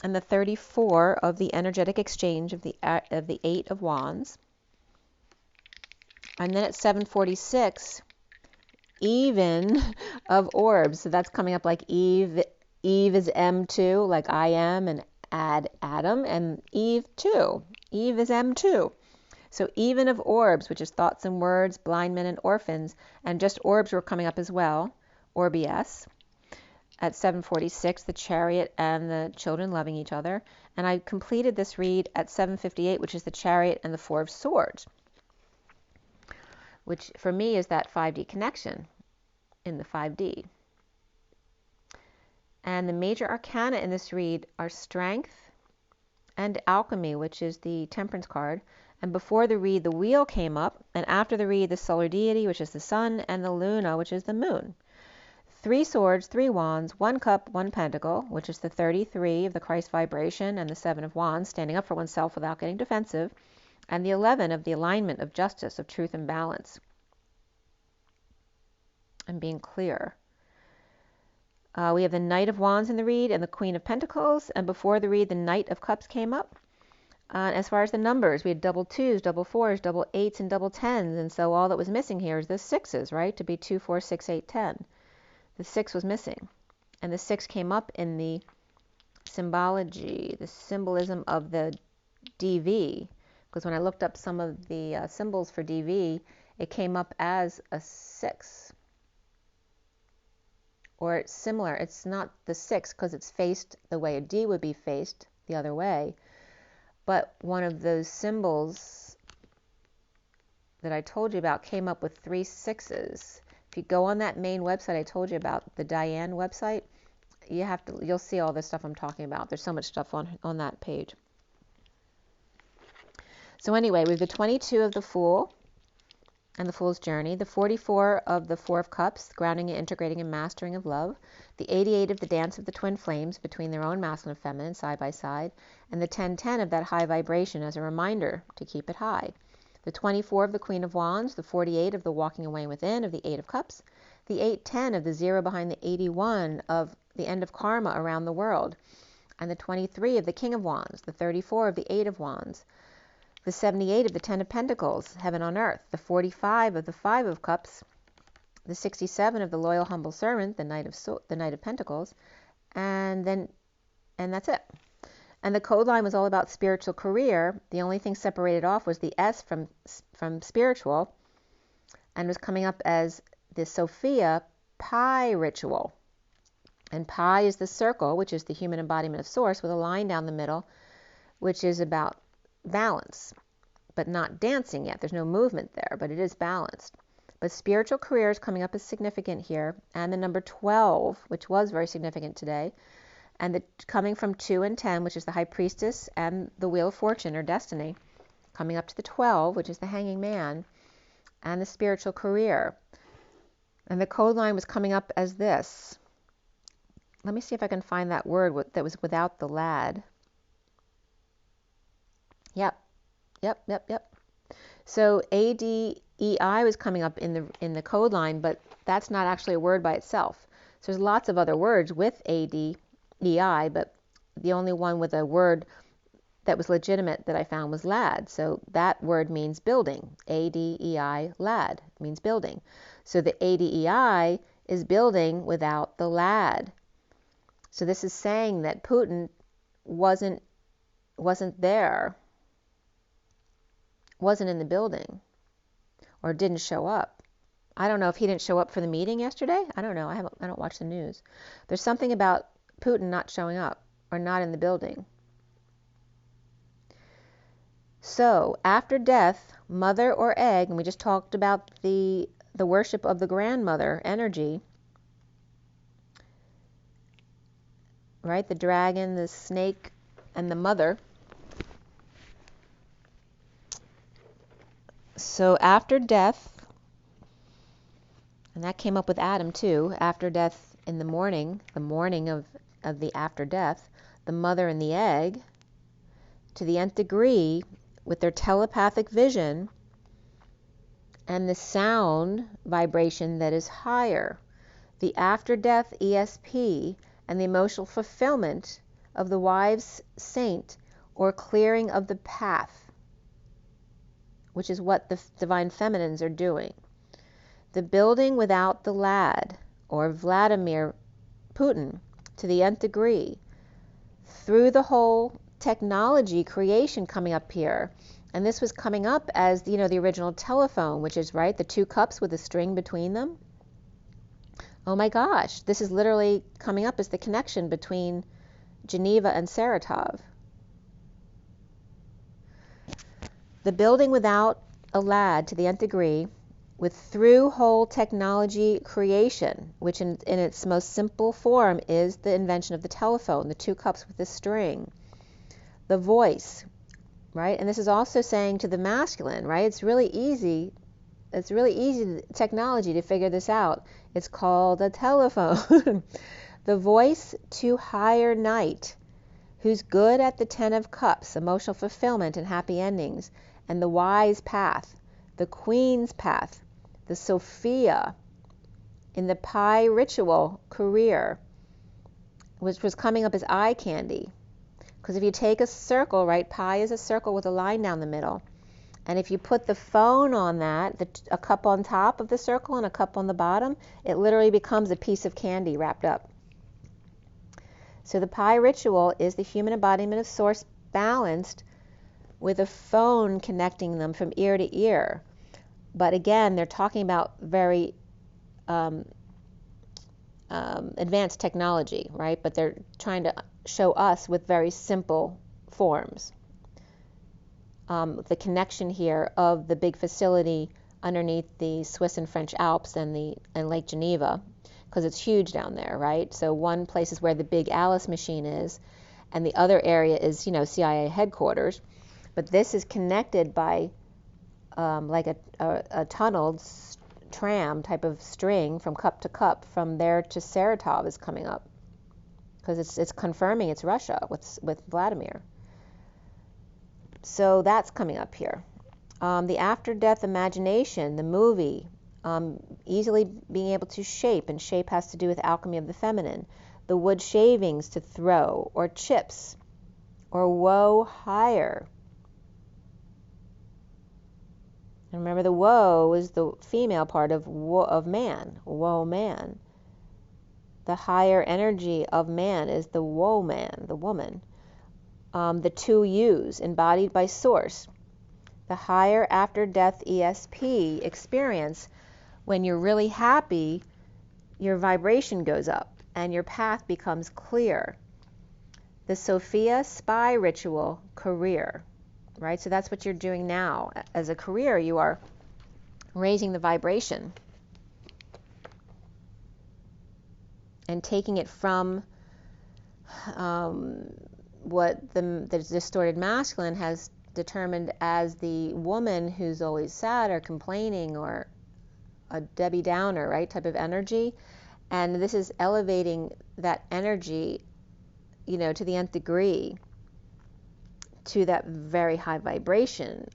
and the 34 of the energetic exchange of the 8 of Wands. And then at 746, even of orbs. So that's coming up like Eve. Eve is M2, like I am, and add Adam, and Eve 2. Eve is M2. So even of orbs, which is thoughts and words, blind men and orphans, and just orbs were coming up as well, Orbies. At 746, the Chariot and the children loving each other. And I completed this read at 758, which is the Chariot and the 4 of Swords. which for me is that 5D connection in the 5D. And the major arcana in this read are Strength and Alchemy, which is the Temperance card. And before the read, the Wheel came up, and after the read, the Solar Deity, which is the Sun, and the Luna, which is the Moon. 3 swords, 3 wands, 1 cup, 1 pentacle, which is the 33 of the Christ vibration, and the 7 of wands, standing up for oneself without getting defensive, and the 11 of the alignment of justice, of truth and balance, and being clear. We have the Knight of Wands in the read and the Queen of Pentacles, and before the read, the Knight of Cups came up. As far as the numbers, we had double 2s, double 4s, double 8s, and double 10s, and so all that was missing here is the 6s, right, to be 2, 4, 6, 8, 10. The 6 was missing, and the 6 came up in the symbology, the symbolism of the DV, because when I looked up some of the symbols for DV, it came up as a 6. Or it's similar. It's not the 6 because it's faced the way a D would be faced, the other way. But one of those symbols that I told you about came up with 3 6s. If you go on that main website I told you about, the Diane website, you'll see all this stuff I'm talking about. There's so much stuff on that page. So anyway, we have the 22 of the Fool and the Fool's Journey, the 44 of the 4 of Cups, grounding and integrating and mastering of love, the 88 of the Dance of the Twin Flames between their own masculine and feminine side by side, and the 1010 of that high vibration as a reminder to keep it high, the 24 of the Queen of Wands, the 48 of the Walking Away Within of the 8 of Cups, the 810 of the 0 behind the 81 of the end of karma around the world, and the 23 of the King of Wands, the 34 of the 8 of Wands, the 78 of the 10 of Pentacles, Heaven on Earth, the 45 of the 5 of Cups, the 67 of the Loyal Humble Servant, the Knight of Pentacles, and that's it. And the code line was all about spiritual career. The only thing separated off was the S from spiritual, and was coming up as the Sophia Pi ritual. And Pi is the circle, which is the human embodiment of Source, with a line down the middle, which is about balance, but not dancing yet. There's no movement there, but it is balanced. But spiritual career is coming up as significant here, and the number 12, which was very significant today, and coming from 2 and 10, which is the High Priestess, and the Wheel of Fortune or Destiny, coming up to the 12, which is the Hanging Man, and the spiritual career. And the code line was coming up as this. Let me see if I can find that word that was without the lad. Yep. So ADEI was coming up in the code line, but that's not actually a word by itself. So there's lots of other words with ADEI, but the only one with a word that was legitimate that I found was lad. So that word means building. ADEI, lad, means building. So the ADEI is building without the lad. So this is saying that Putin wasn't there, wasn't in the building, or didn't show up. I don't know if he didn't show up for the meeting yesterday. I don't know. I don't watch the news. There's something about Putin not showing up or not in the building. So after death, mother or egg, and we just talked about the worship of the grandmother energy, right? The dragon, the snake, and the mother. So after death, and that came up with Adam too, after death in the morning of the after death, the mother and the egg, to the nth degree, with their telepathic vision and the sound vibration that is higher, the after death ESP, and the emotional fulfillment of the wives saint, or clearing of the path, which is what the divine feminines are doing. The building without the lad, or Vladimir Putin, to the nth degree, through the whole technology creation coming up here. And this was coming up as, the original telephone, which is, right, the 2 cups with a string between them. Oh my gosh, this is literally coming up as the connection between Geneva and Saratov. The building without a lad to the nth degree, with through-hole technology creation, which in its most simple form is the invention of the telephone, the 2 cups with the string, the voice, right? And this is also saying to the masculine, right? It's really easy technology to figure this out. It's called a telephone. The voice to higher knight, who's good at the 10 of cups, emotional fulfillment and happy endings, and the wise path, the queen's path, the Sophia in the pie ritual career, which was coming up as eye candy. Because if you take a circle, right, pi is a circle with a line down the middle. And if you put the phone on that, a cup on top of the circle and a cup on the bottom, it literally becomes a piece of candy wrapped up. So the pi ritual is the human embodiment of source balanced with a phone connecting them from ear to ear. But again, they're talking about very advanced technology, right? But they're trying to show us with very simple forms. The connection here of the big facility underneath the Swiss and French Alps and Lake Geneva, because it's huge down there, right? So one place is where the big Alice machine is, and the other area is, CIA headquarters. But this is connected by like a tunneled tram type of string from cup to cup. From there to Saratov is coming up, because it's confirming it's Russia with Vladimir. So that's coming up here. The after-death imagination, the movie, easily being able to shape, and shape has to do with alchemy of the feminine. The wood shavings to throw, or chips, or woe higher. And remember, the woe is the female part of man, woe man. The higher energy of man is the woe man, the woman. The 2 U's, embodied by source. The higher after-death ESP experience, when you're really happy, your vibration goes up and your path becomes clear. The Sophia spy ritual career, right? So that's what you're doing now. As a career, you are raising the vibration and taking it from what the distorted masculine has determined as the woman who's always sad or complaining or a Debbie Downer, right, type of energy. And this is elevating that energy, to the nth degree, to that very high vibration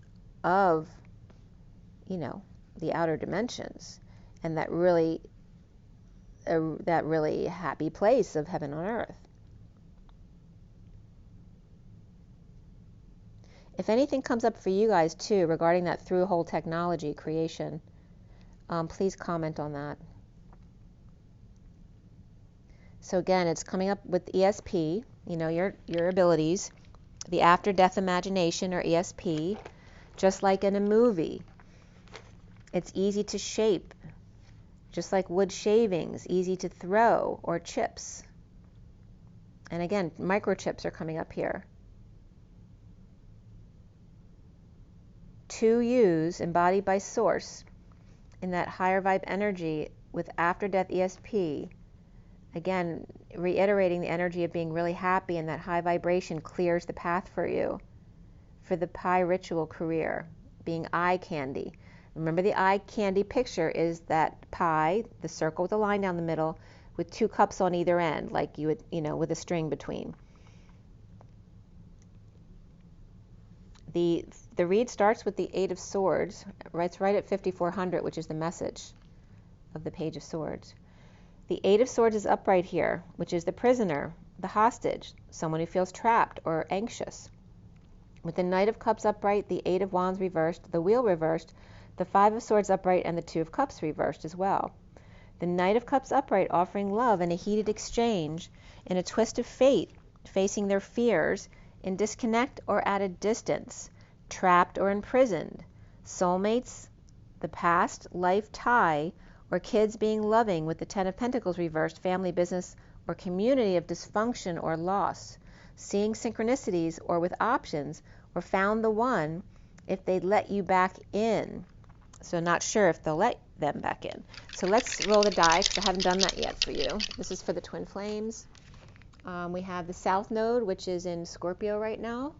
of, the outer dimensions, and that really happy place of heaven on earth. If anything comes up for you guys too regarding that through-hole technology creation, please comment on that. So again, it's coming up with ESP, your abilities, the after-death imagination, or ESP, just like in a movie. It's easy to shape, just like wood shavings, easy to throw, or chips. And again, microchips are coming up here. 2 U's, embodied by source, in that higher vibe energy with after-death ESP. Again, reiterating the energy of being really happy, and that high vibration clears the path for you for the pie ritual career, being eye candy. Remember, the eye candy picture is that pie, the circle with a line down the middle, with 2 cups on either end, like you would, with a string between. The read starts with the 8 of Swords. It's right at 5400, which is the message of the Page of Swords. The 8 of Swords is upright here, which is the prisoner, the hostage, someone who feels trapped or anxious. With the Knight of Cups upright, the 8 of Wands reversed, the Wheel reversed, the 5 of Swords upright, and the 2 of Cups reversed as well. The Knight of Cups upright offering love in a heated exchange, in a twist of fate, facing their fears, in disconnect or at a distance, trapped or imprisoned, soulmates, the past life tie, or kids being loving with the 10 of Pentacles reversed, family, business, or community of dysfunction or loss, seeing synchronicities or with options, or found the one if they'd let you back in. So not sure if they'll let them back in. So let's roll the die, because I haven't done that yet for you. This is for the twin flames. We have the South Node, which is in Scorpio right now.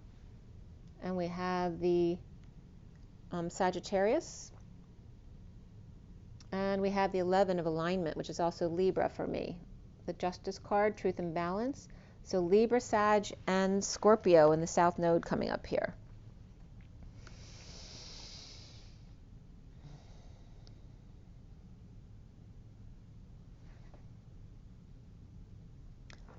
And we have the Sagittarius. And we have the 11 of alignment, which is also Libra for me. The Justice card, Truth and Balance. So Libra, Sag, and Scorpio in the South Node coming up here.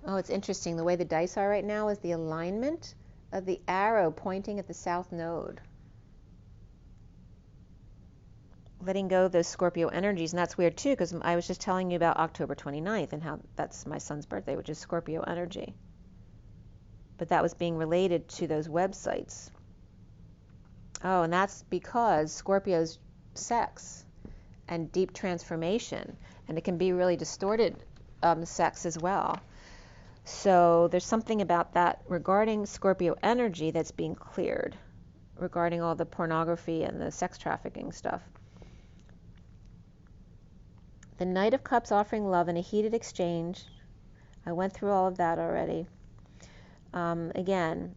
Oh, it's interesting. The way the dice are right now is the alignment of the arrow pointing at the South Node. Letting go of those Scorpio energies, and that's weird too, because I was just telling you about October 29th and how that's my son's birthday, which is Scorpio energy. But that was being related to those websites. Oh, and that's because Scorpio's sex and deep transformation, and it can be really distorted sex as well. So there's something about that regarding Scorpio energy that's being cleared, regarding all the pornography and the sex trafficking stuff. The Knight of Cups offering love in a heated exchange. I went through all of that already. Again,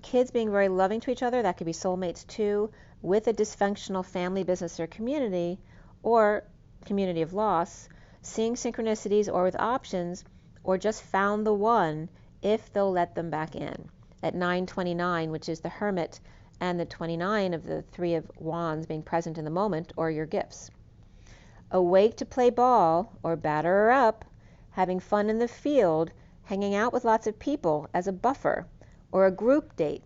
kids being very loving to each other, that could be soulmates too, with a dysfunctional family, business, or community of loss, seeing synchronicities or with options, or just found the one if they'll let them back in. At 929, which is the Hermit, and the 29 of the Three of Wands being present in the moment, or your gifts. Awake to play ball, or batter her up, having fun in the field, hanging out with lots of people as a buffer, or a group date,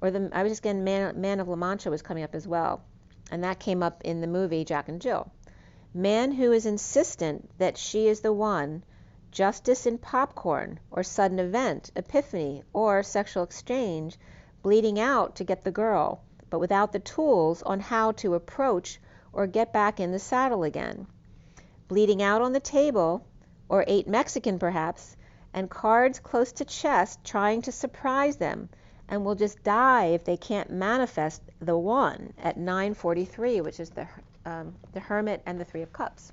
or I was just getting Man of La Mancha was coming up as well, and that came up in the movie Jack and Jill. Man who is insistent that she is the one, justice in popcorn, or sudden event, epiphany, or sexual exchange, bleeding out to get the girl, but without the tools on how to approach or get back in the saddle again. Bleeding out on the table, or ate Mexican perhaps, and cards close to chest trying to surprise them, and will just die if they can't manifest the one at 943, which is the Hermit and the Three of Cups.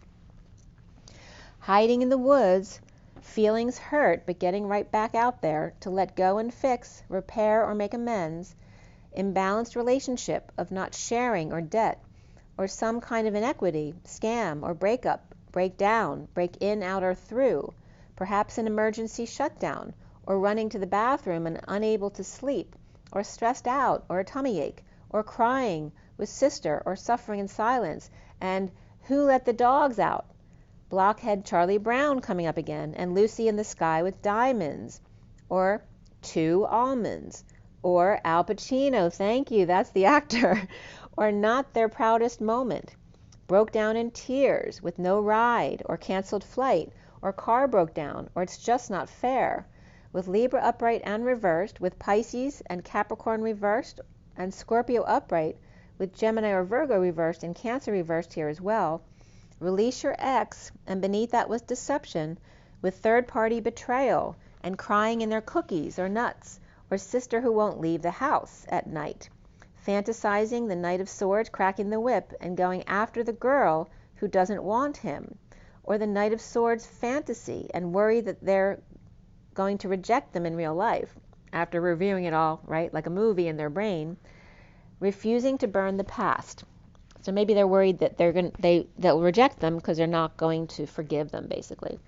Hiding in the woods, feelings hurt, but getting right back out there to let go and fix, repair, or make amends. Imbalanced relationship of not sharing or debt, or some kind of inequity, scam, or breakup, breakdown, break in, out, or through. Perhaps an emergency shutdown, or running to the bathroom and unable to sleep, or stressed out, or a tummy ache, or crying with sister, or suffering in silence, and who let the dogs out? Blockhead Charlie Brown coming up again, and Lucy in the Sky with Diamonds, or Two Almonds, or Al Pacino, thank you, that's the actor, or not their proudest moment. Broke down in tears with no ride, or canceled flight, or car broke down, or it's just not fair. With Libra upright and reversed, with Pisces and Capricorn reversed, and Scorpio upright, with Gemini or Virgo reversed and Cancer reversed here as well. Release your ex, and beneath that was deception, with third-party betrayal, and crying in their cookies or nuts, or sister who won't leave the house at night. Fantasizing the Knight of Swords cracking the whip and going after the girl who doesn't want him, or the Knight of Swords fantasy and worry that they're going to reject them in real life after reviewing it all, right, like a movie in their brain. Refusing to burn the past. So maybe they're worried that they'll reject them because they're not going to forgive them, basically.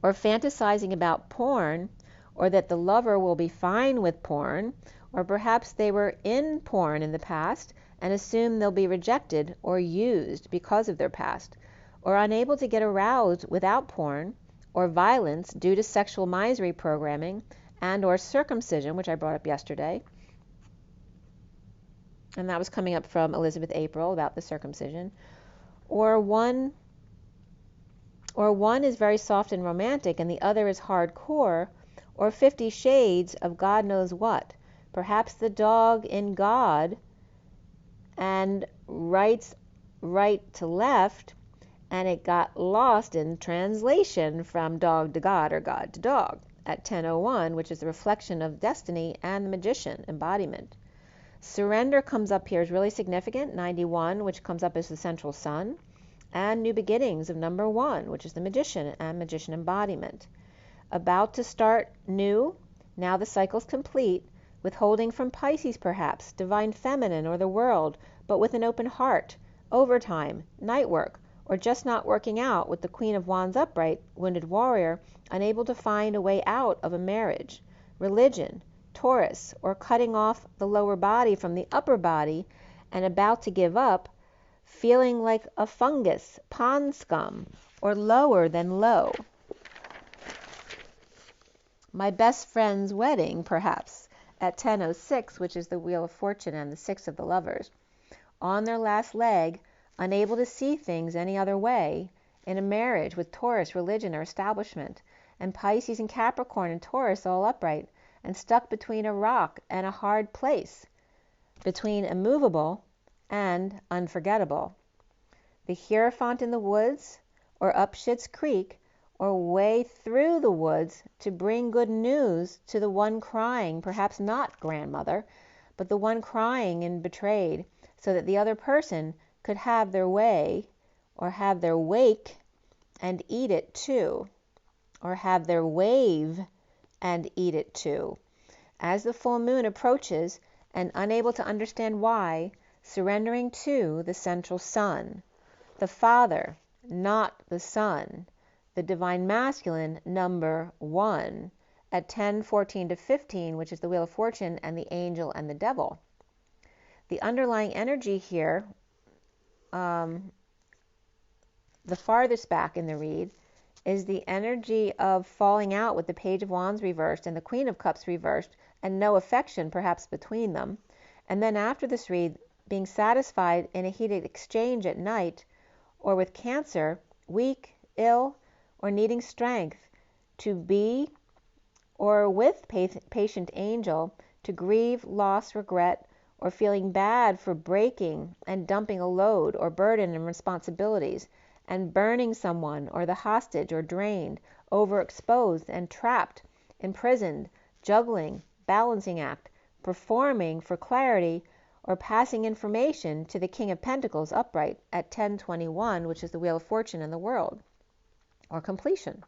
Or fantasizing about porn, or that the lover will be fine with porn, or perhaps they were in porn in the past and assume they'll be rejected or used because of their past, or unable to get aroused without porn, or violence due to sexual misery programming and or circumcision, which I brought up yesterday. And that was coming up from Elizabeth April about the circumcision. Or one is very soft and romantic and the other is hardcore, or 50 shades of God knows what. Perhaps the dog in God and writes right to left, and it got lost in translation from dog to God or God to dog at 10:01, which is the reflection of destiny and the magician embodiment. Surrender comes up here is really significant, 91, which comes up as the central sun, and new beginnings of number 1, which is the magician and magician embodiment. About to start new, now the cycle's complete, withholding from Pisces perhaps, divine feminine or the world, but with an open heart, overtime, night work, or just not working out with the Queen of Wands upright, wounded warrior, unable to find a way out of a marriage, religion, Taurus, or cutting off the lower body from the upper body and about to give up, feeling like a fungus, pond scum, or lower than low. My best friend's wedding, perhaps, at 10:06, which is the Wheel of Fortune and the 6 of the Lovers. On their last leg, unable to see things any other way, in a marriage with Taurus, religion, or establishment, and Pisces and Capricorn and Taurus all upright, and stuck between a rock and a hard place, between immovable and unforgettable. The Hierophant in the woods, or up Schitt's Creek, or way through the woods to bring good news to the one crying, perhaps not grandmother, but the one crying and betrayed, so that the other person could have their way, or have their wake and eat it too, or have their wave and eat it too. As the full moon approaches, and unable to understand why, surrendering to the central sun, the Father, not the Son, the divine masculine, number 1, at 10:14 to 15, which is the Wheel of Fortune and the angel and the devil. The underlying energy here, the farthest back in the read, is the energy of falling out with the Page of Wands reversed and the Queen of Cups reversed, and no affection perhaps between them. And then after this read, being satisfied in a heated exchange at night, or with Cancer, weak, ill, or needing strength to be, or with patient angel, to grieve, loss, regret, or feeling bad for breaking and dumping a load or burden and responsibilities, and burning someone, or the hostage, or drained, overexposed and trapped, imprisoned, juggling, balancing act, performing for clarity, or passing information to the King of Pentacles upright at 10:21, which is the Wheel of Fortune in the world, or completion.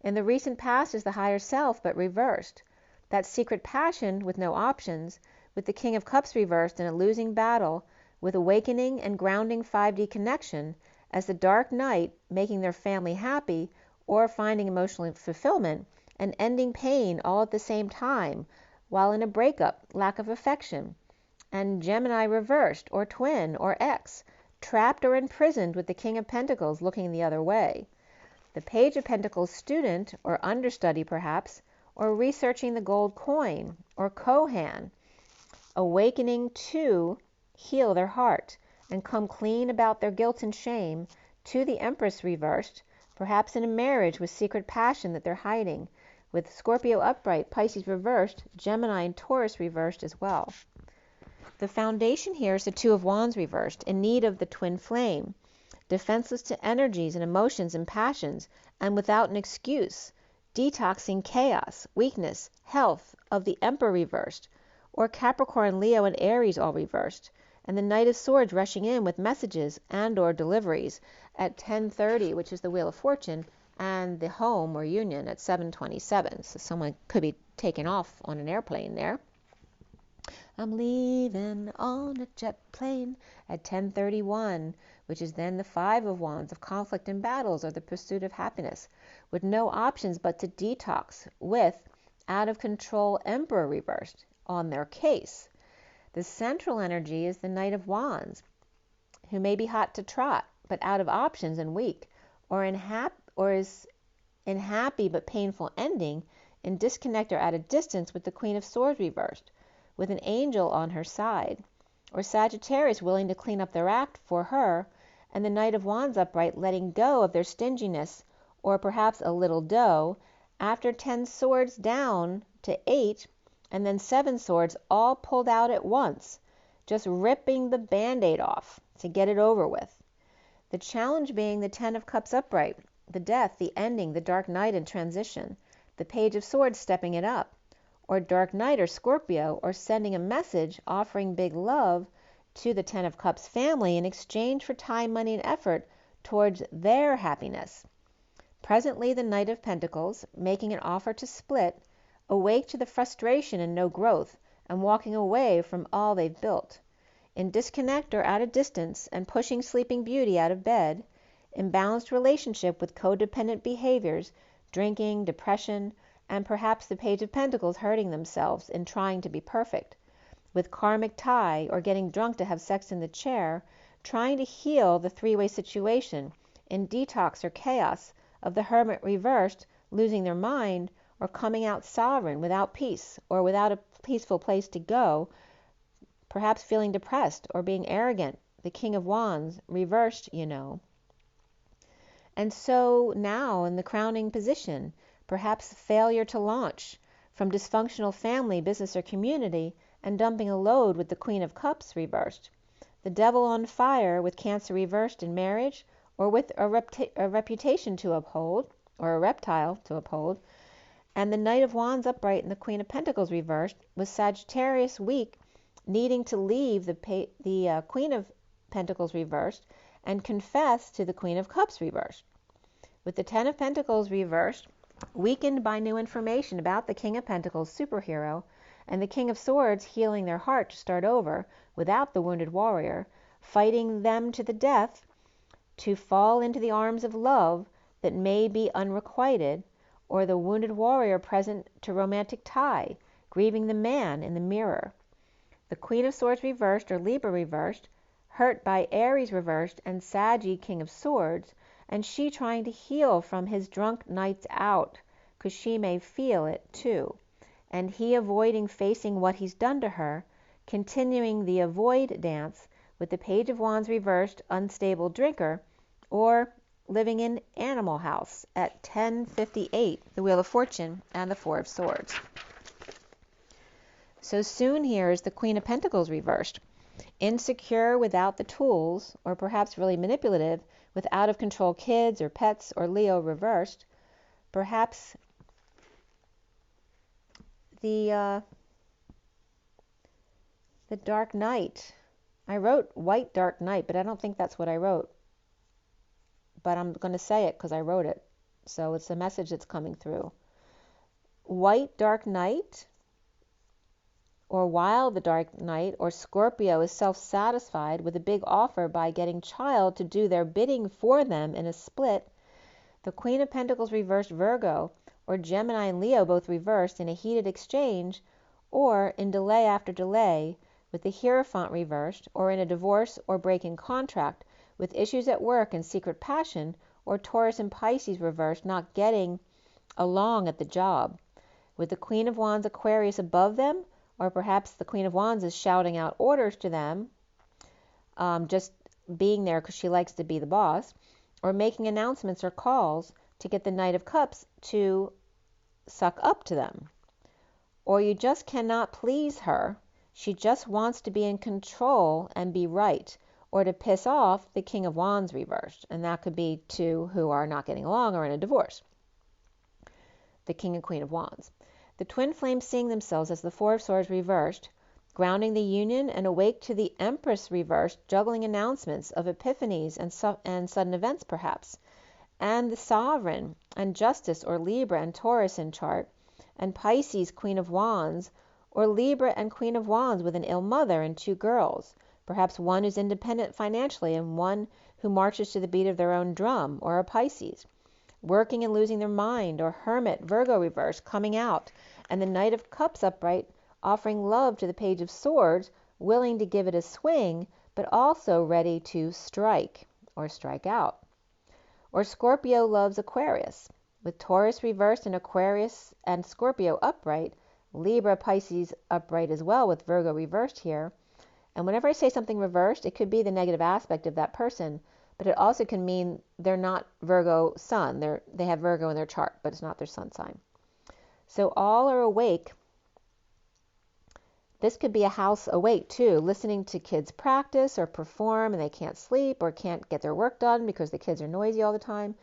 In the recent past is the higher self, but reversed. That secret passion with no options, with the King of Cups reversed in a losing battle, with awakening and grounding 5D connection, as the dark night, making their family happy, or finding emotional fulfillment, and ending pain all at the same time, while in a breakup, lack of affection, and Gemini reversed, or twin, or X, trapped or imprisoned with the King of Pentacles looking the other way. The Page of Pentacles student, or understudy perhaps, or researching the gold coin, or Kohan, awakening to heal their heart and come clean about their guilt and shame, to the Empress reversed, perhaps in a marriage with secret passion that they're hiding, with Scorpio upright, Pisces reversed, Gemini and Taurus reversed as well. The foundation here is the Two of Wands reversed, in need of the twin flame, defenseless to energies and emotions and passions, and without an excuse, detoxing chaos, weakness, health of the Emperor reversed, or Capricorn, Leo, and Aries all reversed, and the Knight of Swords rushing in with messages and or deliveries at 10:30, which is the Wheel of Fortune, and the home or union at 7:27. So someone could be taken off on an airplane there. I'm leaving on a jet plane at 10:31, which is then the Five of Wands of conflict and battles, or the pursuit of happiness, with no options but to detox, with out of control Emperor reversed on their case. The central energy is the Knight of Wands, who may be hot to trot, but out of options and weak, or is in happy but painful ending, in disconnect or at a distance with the Queen of Swords reversed, with an angel on her side, or Sagittarius willing to clean up their act for her, and the Knight of Wands upright letting go of their stinginess, or perhaps a little dough, after 10 swords down to 8, and then 7 swords all pulled out at once, just ripping the Band-Aid off to get it over with. The challenge being the 10 of Cups upright, the death, the ending, the dark night and transition, the Page of Swords stepping it up, or Dark Knight or Scorpio, or sending a message offering big love to the Ten of Cups family in exchange for time, money, and effort towards their happiness. Presently the Knight of Pentacles, making an offer to split, awake to the frustration and no growth, and walking away from all they've built. In disconnect or at a distance, and pushing Sleeping Beauty out of bed, imbalanced relationship with codependent behaviors, drinking, depression, and perhaps the Page of Pentacles hurting themselves in trying to be perfect, with karmic tie or getting drunk to have sex in the chair, trying to heal the three-way situation in detox or chaos of the Hermit reversed, losing their mind, or coming out sovereign without peace or without a peaceful place to go, perhaps feeling depressed or being arrogant, the King of Wands, reversed, you know. And so now in the crowning position, perhaps failure to launch from dysfunctional family, business, or community, and dumping a load with the Queen of Cups reversed. The Devil on fire with Cancer reversed in marriage, or with a reputation to uphold, or a reptile to uphold, and the Knight of Wands upright and the Queen of Pentacles reversed, with Sagittarius weak, needing to leave the Queen of Pentacles reversed and confess to the Queen of Cups reversed. With the Ten of Pentacles reversed, weakened by new information about the King of Pentacles superhero, and the King of Swords healing their heart to start over without the wounded warrior, fighting them to the death, to fall into the arms of love that may be unrequited, or the wounded warrior present to romantic tie, grieving the man in the mirror. The Queen of Swords reversed or Libra reversed, hurt by Aries reversed and Saggy King of Swords, and she trying to heal from his drunk nights out, because she may feel it too, and he avoiding facing what he's done to her, continuing the avoid dance with the Page of Wands reversed, unstable drinker, or living in Animal House at 1058, the Wheel of Fortune and the Four of Swords. So soon here is the Queen of Pentacles reversed, insecure without the tools, or perhaps really manipulative with out of control kids or pets, or Leo reversed, perhaps the Dark Knight. I wrote White Dark Knight, but I don't think that's what I wrote. But I'm going to say it because I wrote it. So it's a message that's coming through. White Dark Knight, or while the Dark Knight or Scorpio is self-satisfied with a big offer by getting child to do their bidding for them in a split, the Queen of Pentacles reversed Virgo, or Gemini and Leo both reversed in a heated exchange, or in delay after delay, with the Hierophant reversed, or in a divorce or breaking contract, with issues at work and secret passion, or Taurus and Pisces reversed, not getting along at the job, with the Queen of Wands Aquarius above them, or perhaps the Queen of Wands is shouting out orders to them, just being there because she likes to be the boss, or making announcements or calls to get the Knight of Cups to suck up to them. Or you just cannot please her. She just wants to be in control and be right, or to piss off the King of Wands reversed. And that could be two who are not getting along or in a divorce. The King and Queen of Wands. The twin flames seeing themselves as the Four of Swords reversed, grounding the union, and awake to the Empress reversed, juggling announcements of epiphanies and sudden events perhaps, and the Sovereign and Justice, or Libra and Taurus in chart, and Pisces Queen of Wands, or Libra and Queen of Wands with an ill mother and two girls, perhaps one who's independent financially and one who marches to the beat of their own drum, or a Pisces, working and losing their mind, or Hermit, Virgo reverse, coming out, and the Knight of Cups upright, offering love to the Page of Swords, willing to give it a swing, but also ready to strike, or strike out. Or Scorpio loves Aquarius, with Taurus reversed and Aquarius and Scorpio upright, Libra, Pisces upright as well with Virgo reversed here. And whenever I say something reversed, it could be the negative aspect of that person, but it also can mean they're not Virgo sun. They have Virgo in their chart, but it's not their sun sign. So all are awake. This could be a house awake too, listening to kids practice or perform and they can't sleep or can't get their work done because the kids are noisy all the time,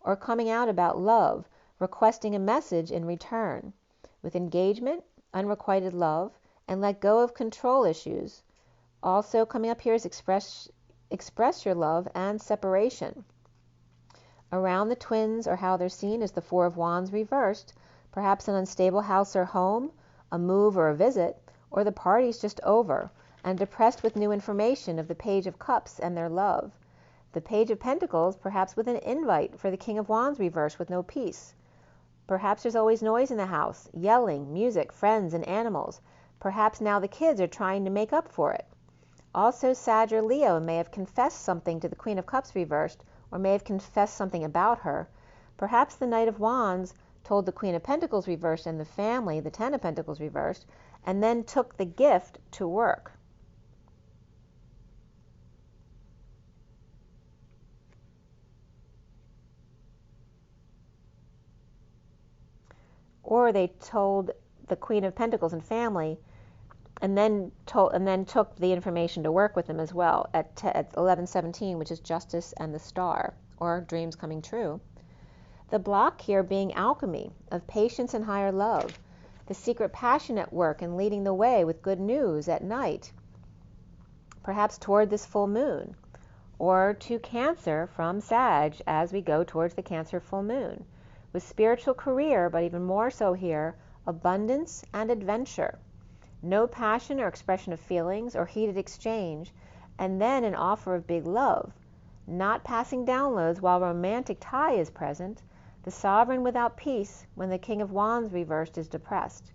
or coming out about love, requesting a message in return, with engagement unrequited love, and let go of control issues. Also coming up here is express your love and separation. Around the twins, or how they're seen, is the Four of Wands reversed, perhaps an unstable house or home, a move or a visit, or the party's just over, and depressed with new information of the Page of Cups and their love. The Page of Pentacles, perhaps with an invite for the King of Wands reversed with no peace. Perhaps there's always noise in the house, yelling, music, friends, and animals. Perhaps now the kids are trying to make up for it. Also, Sag or Leo may have confessed something to the Queen of Cups reversed, or may have confessed something about her. Perhaps the Knight of Wands told the Queen of Pentacles reversed and the family, the Ten of Pentacles reversed, and then took the gift to work. Or they told the Queen of Pentacles and family, and then took the information to work with them as well at 11:17, which is Justice and the Star, or dreams coming true. The block here being alchemy of patience and higher love, the secret passion at work and leading the way with good news at night, perhaps toward this full moon, or to Cancer from Sag as we go towards the Cancer full moon, with spiritual career, but even more so here, abundance and adventure. No passion or expression of feelings or heated exchange, and then an offer of big love. Not passing downloads while romantic tie is present, the sovereign without peace when the King of Wands reversed is depressed,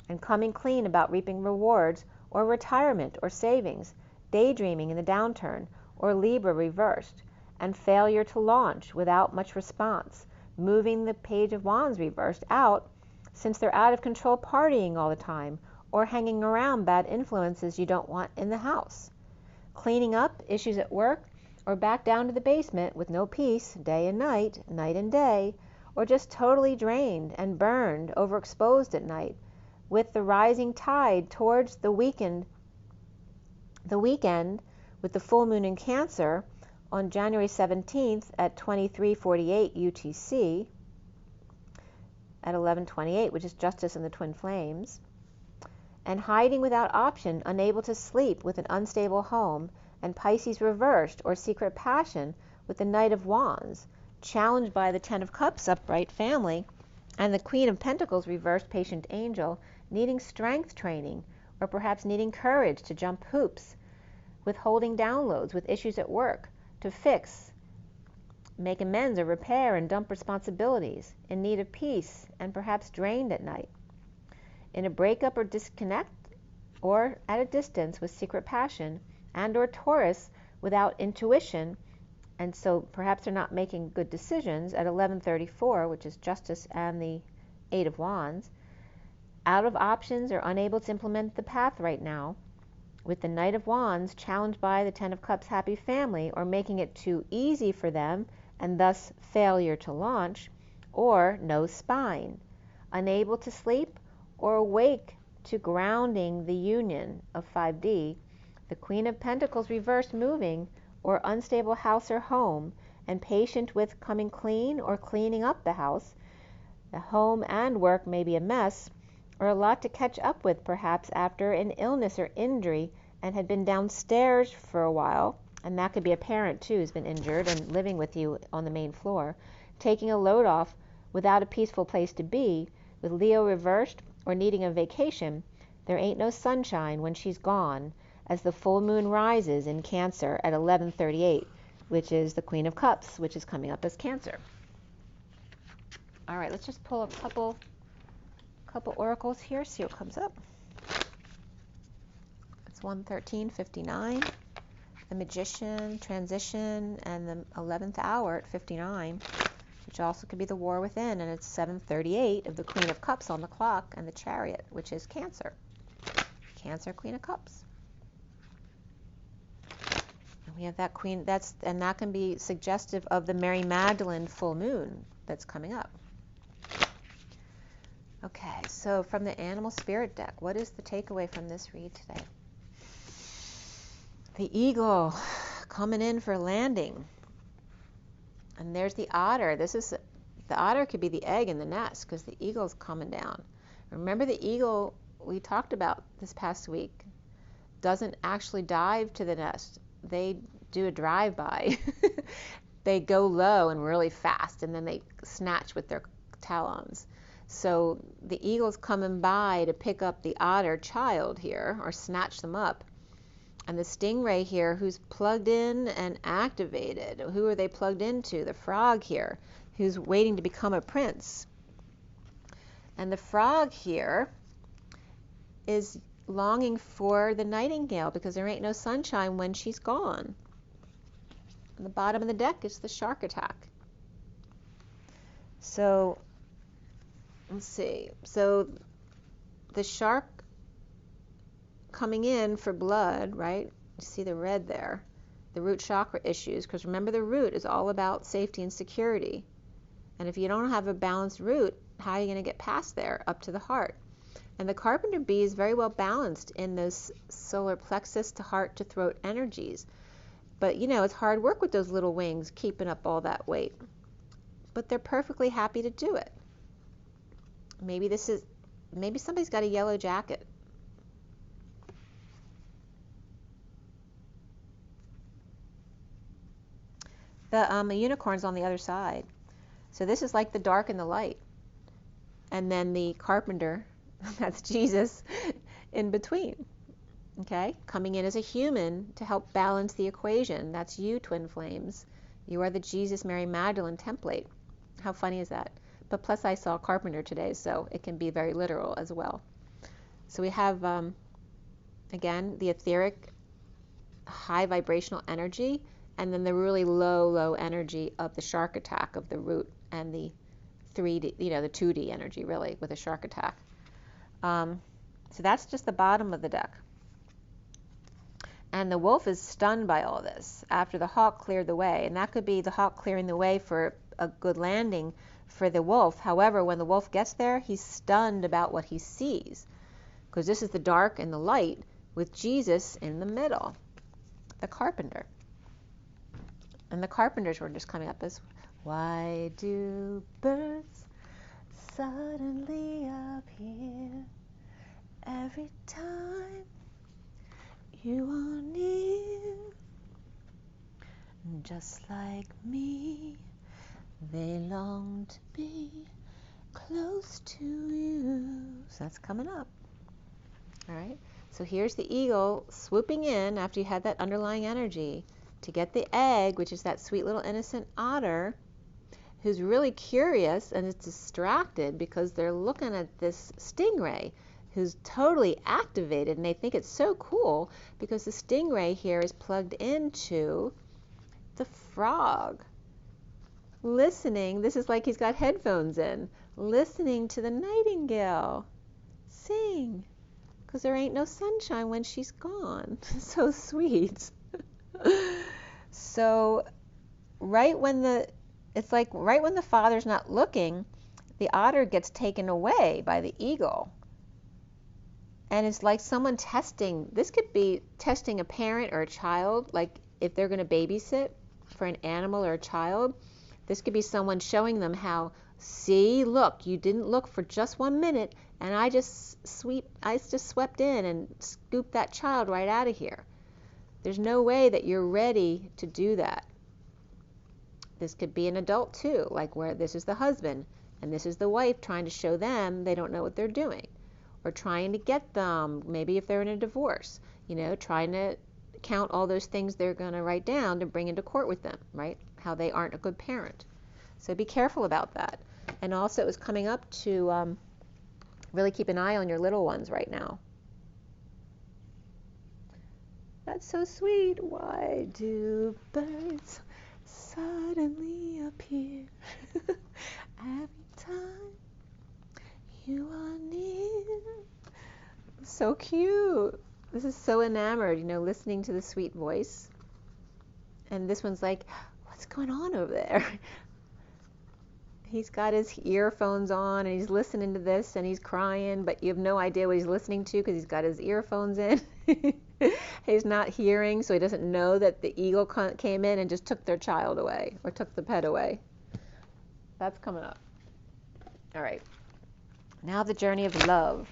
and coming clean about reaping rewards or retirement or savings, daydreaming in the downturn, or Libra reversed, and failure to launch without much response, moving the Page of Wands reversed out since they're out of control partying all the time, or hanging around bad influences you don't want in the house. Cleaning up issues at work, or back down to the basement with no peace, day and night, night and day, or just totally drained and burned, overexposed at night, with the rising tide towards the weekend with the full moon in Cancer on January 17th at 23:48 UTC at 11:28, which is Justice and the Twin Flames. And hiding without option, unable to sleep with an unstable home, and Pisces reversed, or secret passion, with the Knight of Wands, challenged by the Ten of Cups upright family, and the Queen of Pentacles reversed patient angel, needing strength training, or perhaps needing courage to jump hoops, withholding downloads with issues at work, to fix, make amends or repair and dump responsibilities, in need of peace, and perhaps drained at night. In a breakup or disconnect, or at a distance with secret passion, and or Taurus without intuition, and so perhaps they're not making good decisions at 11:34, which is Justice and the Eight of Wands, out of options or unable to implement the path right now, with the Knight of Wands challenged by the Ten of Cups happy family, or making it too easy for them and thus failure to launch, or no spine, unable to sleep or awake to grounding the union of 5D, the Queen of Pentacles reversed moving, or unstable house or home, and patient with coming clean or cleaning up the house. The home and work may be a mess, or a lot to catch up with perhaps after an illness or injury and had been downstairs for a while, and that could be a parent too who's been injured and living with you on the main floor, taking a load off without a peaceful place to be, with Leo reversed, or needing a vacation. There ain't no sunshine when she's gone, as the full moon rises in Cancer at 11:38, which is the Queen of Cups, which is coming up as Cancer. All right, let's just pull a couple oracles here, see what comes up. It's 1:13:59, the Magician, Transition, and the 11th hour at 59, which also could be the War Within, and it's 7:38 of the Queen of Cups on the clock, and the Chariot, which is Cancer. Cancer, Queen of Cups. And we have that Queen, and that can be suggestive of the Mary Magdalene full moon that's coming up. Okay, so from the Animal Spirit deck, what is the takeaway from this read today? The Eagle coming in for landing. And there's the Otter. The Otter could be the egg in the nest because the Eagle's coming down. Remember, the Eagle we talked about this past week, doesn't actually dive to the nest. They do a drive-by. They go low and really fast, and then they snatch with their talons. So the eagle's coming by to pick up the otter child here, or snatch them up. And the stingray here, who's plugged in and activated. Who are they plugged into? The frog here, who's waiting to become a prince. And the frog here is longing for the nightingale because there ain't no sunshine when she's gone. On the bottom of the deck is the shark attack. So, let's see. So, the shark coming in for blood, right? You see the red there. The root chakra issues, because remember the root is all about safety and security. And if you don't have a balanced root, how are you going to get past there up to the heart? And the carpenter bee is very well balanced in those solar plexus to heart to throat energies. But you know, it's hard work with those little wings keeping up all that weight. But they're perfectly happy to do it. Maybe somebody's got a yellow jacket. The unicorn's on the other side. So this is like the dark and the light. And then the carpenter, that's Jesus, in between. Okay, coming in as a human to help balance the equation. That's you, twin flames. You are the Jesus, Mary Magdalene template. How funny is that? But plus I saw carpenter today, so it can be very literal as well. So we have, again, the etheric, high vibrational energy, and then the really low, low energy of the shark attack of the root and the 3D, the 2D energy, really, with a shark attack. So that's just the bottom of the deck. And the wolf is stunned by all this after the hawk cleared the way. And that could be the hawk clearing the way for a good landing for the wolf. However, when the wolf gets there, he's stunned about what he sees. Because this is the dark and the light with Jesus in the middle, the carpenter. And the carpenters were just coming up as, why do birds suddenly appear every time you are near? Just like me, they long to be close to you. So that's coming up. All right. So here's the eagle swooping in after you had that underlying energy to get the egg, which is that sweet little innocent otter who's really curious and is distracted because they're looking at this stingray who's totally activated, and they think it's so cool because the stingray here is plugged into the frog. Listening, this is like he's got headphones in, listening to the nightingale sing, because there ain't no sunshine when she's gone. So sweet. So right when the father's not looking, the otter gets taken away by the eagle. And it's like someone testing. This could be testing a parent or a child, like if they're going to babysit for an animal or a child. This could be someone showing them how, see, look, you didn't look for just 1 minute, and I just swept in and scooped that child right out of here. There's no way that you're ready to do that. This could be an adult too, like where this is the husband and this is the wife trying to show them they don't know what they're doing, or trying to get them, maybe if they're in a divorce, trying to count all those things they're going to write down to bring into court with them, right? How they aren't a good parent. So be careful about that. And also it was coming up to really keep an eye on your little ones right now. That's so sweet. Why do birds suddenly appear every time you are near? So cute. This is so enamored, listening to the sweet voice. And this one's like, what's going on over there? He's got his earphones on and he's listening to this and he's crying, but you have no idea what he's listening to because he's got his earphones in. He's not hearing, so he doesn't know that the eagle came in and just took their child away or took the pet away. That's coming up. All right. Now the journey of love.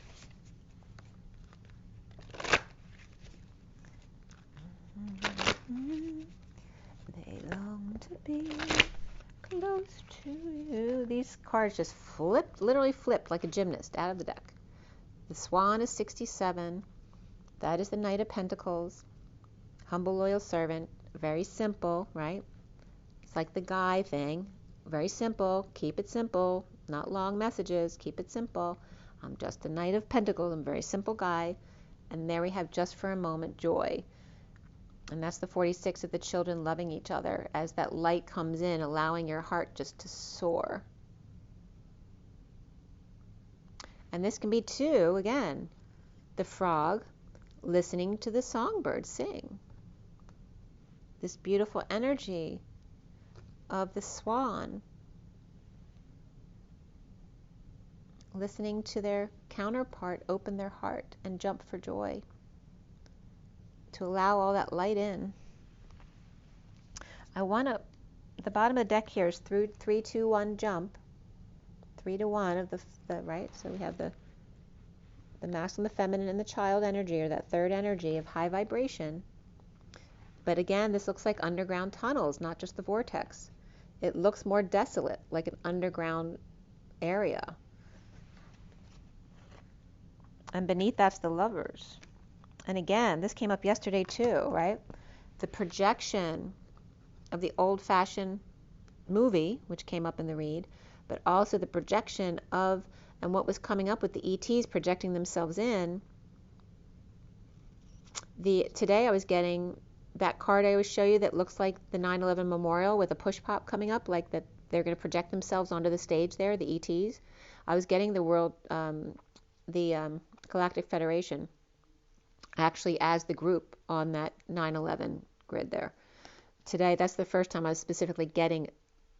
They long to be close to you. These cards just flipped, literally flipped like a gymnast out of the deck. The Swan is 67. That is the Knight of Pentacles. Humble, loyal servant. Very simple, right? It's like the guy thing. Very simple. Keep it simple. Not long messages. Keep it simple. I'm just a Knight of Pentacles. I'm a very simple guy. And there we have just for a moment joy. And that's the 46 of the children loving each other as that light comes in, allowing your heart just to soar. And this can be too, again, the frog listening to the songbird sing. This beautiful energy of the swan listening to their counterpart open their heart and jump for joy, to allow all that light in. I want to, the bottom of the deck here is through 3, 2, 1 jump. 3 to 1 of the right. So we have the masculine, the feminine, and the child energy, or that third energy of high vibration. But again, this looks like underground tunnels, not just the vortex. It looks more desolate, like an underground area. And beneath that's the lovers. And again, this came up yesterday too, right? The projection of the old-fashioned movie, which came up in the read, but also the projection of, and what was coming up with the ETs projecting themselves in. Today I was getting that card I always show you that looks like the 9/11 memorial with a push pop coming up, like that they're going to project themselves onto the stage there, the ETs. I was getting the Galactic Federation actually as the group on that 9/11 grid there. Today, that's the first time I was specifically getting,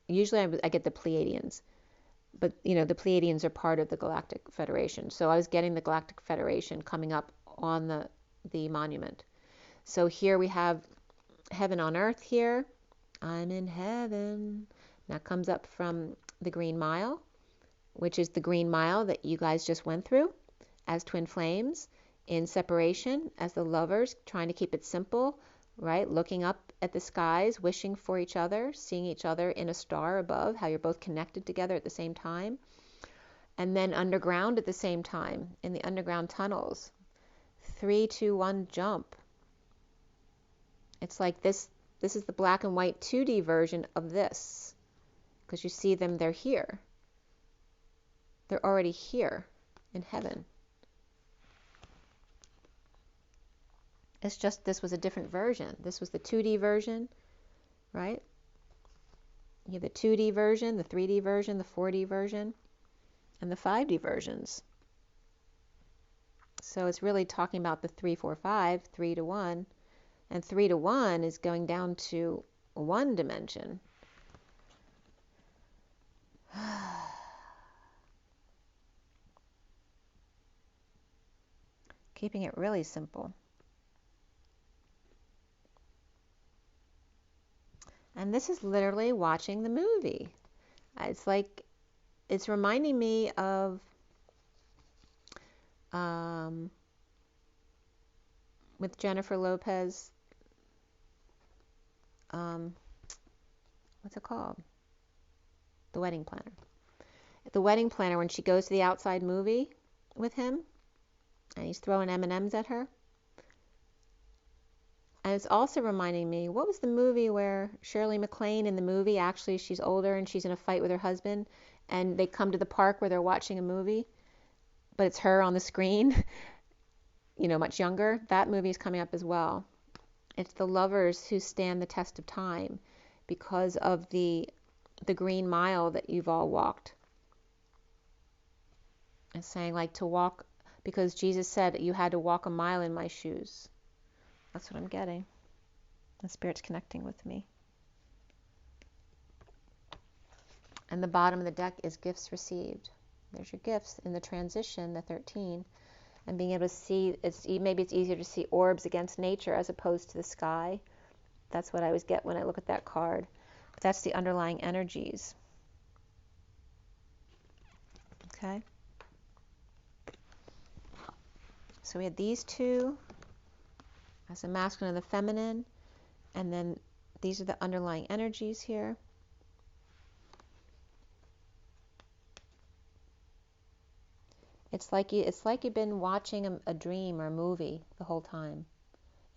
usually I get the Pleiadians, but you know, the Pleiadians are part of the Galactic Federation. So I was getting the Galactic Federation coming up on the monument. So here we have heaven on earth here. I'm in heaven. That comes up from the Green Mile, which is the Green Mile that you guys just went through as twin flames in separation, as the lovers trying to keep it simple, right? Looking up at the skies, wishing for each other, seeing each other in a star above, how you're both connected together at the same time. And then underground at the same time, in the underground tunnels. 3, 2, 1 jump. It's like this is the black and white 2D version of this. Because you see them, they're here. They're already here in heaven. It's just this was a different version. This was the 2D version, right? You have the 2D version, the 3D version, the 4D version, and the 5D versions. So it's really talking about the 3, 4, 5, 3 to 1. And 3 to 1 is going down to 1 dimension. Keeping it really simple. And this is literally watching the movie. It's like, it's reminding me of with Jennifer Lopez, what's it called? The Wedding Planner. The Wedding Planner, when she goes to the outside movie with him, and he's throwing M&Ms at her. And it's also reminding me, what was the movie where Shirley MacLaine in the movie, actually she's older and she's in a fight with her husband, and they come to the park where they're watching a movie, but it's her on the screen, you know, much younger. That movie is coming up as well. It's the lovers who stand the test of time because of the Green Mile that you've all walked. It's saying like to walk, because Jesus said you had to walk a mile in my shoes. That's what I'm getting. The Spirit's connecting with me. And the bottom of the deck is gifts received. There's your gifts in the transition, the 13. And being able to see, maybe it's easier to see orbs against nature as opposed to the sky. That's what I always get when I look at that card. But that's the underlying energies. Okay? So we had these two as the masculine and the feminine. And then these are the underlying energies here. It's like you've been watching a dream or a movie the whole time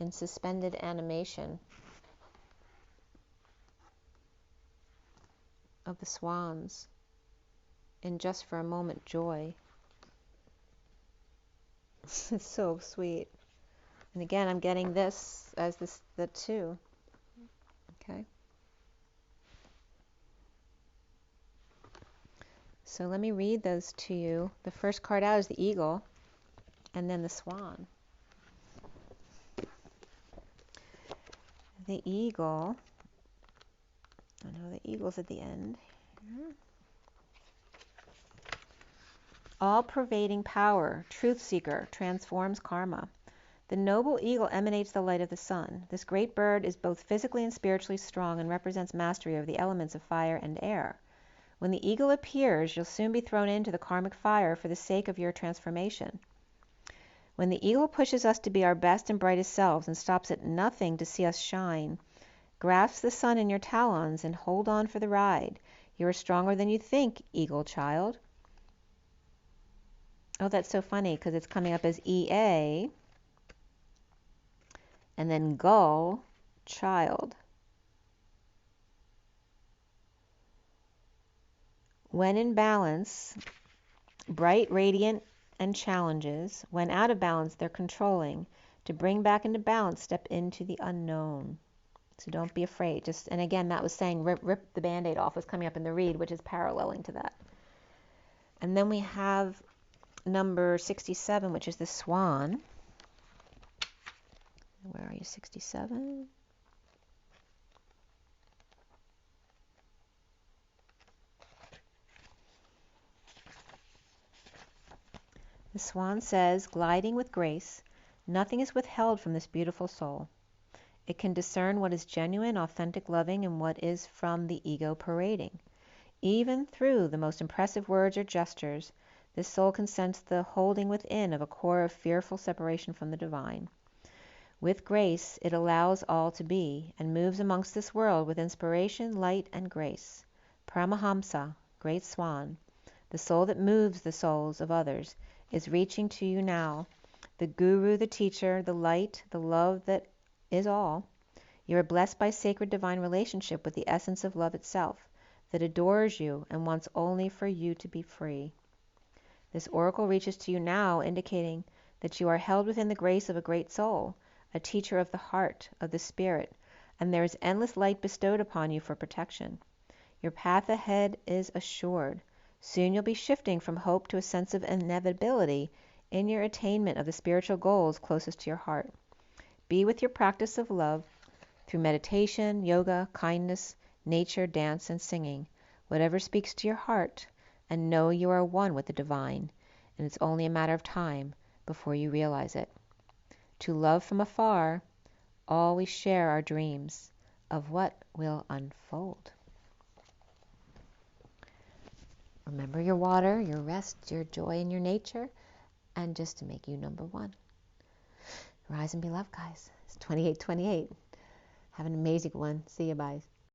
in suspended animation of the swans in just for a moment joy. It's so sweet. And again, I'm getting this as the 2. Okay. So let me read those to you. The first card out is the eagle, and then the swan. The eagle, I know the eagle's at the end. All-pervading power, truth seeker, transforms karma. The noble eagle emanates the light of the sun. This great bird is both physically and spiritually strong and represents mastery of the elements of fire and air. When the eagle appears, you'll soon be thrown into the karmic fire for the sake of your transformation. When the eagle pushes us to be our best and brightest selves and stops at nothing to see us shine, grasp the sun in your talons and hold on for the ride. You are stronger than you think, eagle child. Oh, that's so funny because it's coming up as EA and then gull, child. When in balance, bright, radiant, and challenges. When out of balance, they're controlling. To bring back into balance, step into the unknown. So don't be afraid. And again, that was saying rip the Band-Aid off was coming up in the read, which is paralleling to that. And then we have number 67, which is the swan. Where are you, 67? The swan says, gliding with grace, nothing is withheld from this beautiful soul. It can discern what is genuine, authentic, loving, and what is from the ego parading. Even through the most impressive words or gestures, this soul can sense the holding within of a core of fearful separation from the divine. With grace, it allows all to be, and moves amongst this world with inspiration, light, and grace. Paramahamsa, great swan, the soul that moves the souls of others, is reaching to you now. The guru, the teacher, the light, the love that is all. You are blessed by sacred divine relationship with the essence of love itself, that adores you and wants only for you to be free. This oracle reaches to you now, indicating that you are held within the grace of a great soul, a teacher of the heart, of the spirit, and there is endless light bestowed upon you for protection. Your path ahead is assured. Soon you'll be shifting from hope to a sense of inevitability in your attainment of the spiritual goals closest to your heart. Be with your practice of love through meditation, yoga, kindness, nature, dance, and singing, whatever speaks to your heart, and know you are one with the divine, and it's only a matter of time before you realize it. To love from afar, always share our dreams of what will unfold. Remember your water, your rest, your joy, and your nature, and just to make you number one. Rise and be loved, guys. It's 2828. Have an amazing one. See you, bye.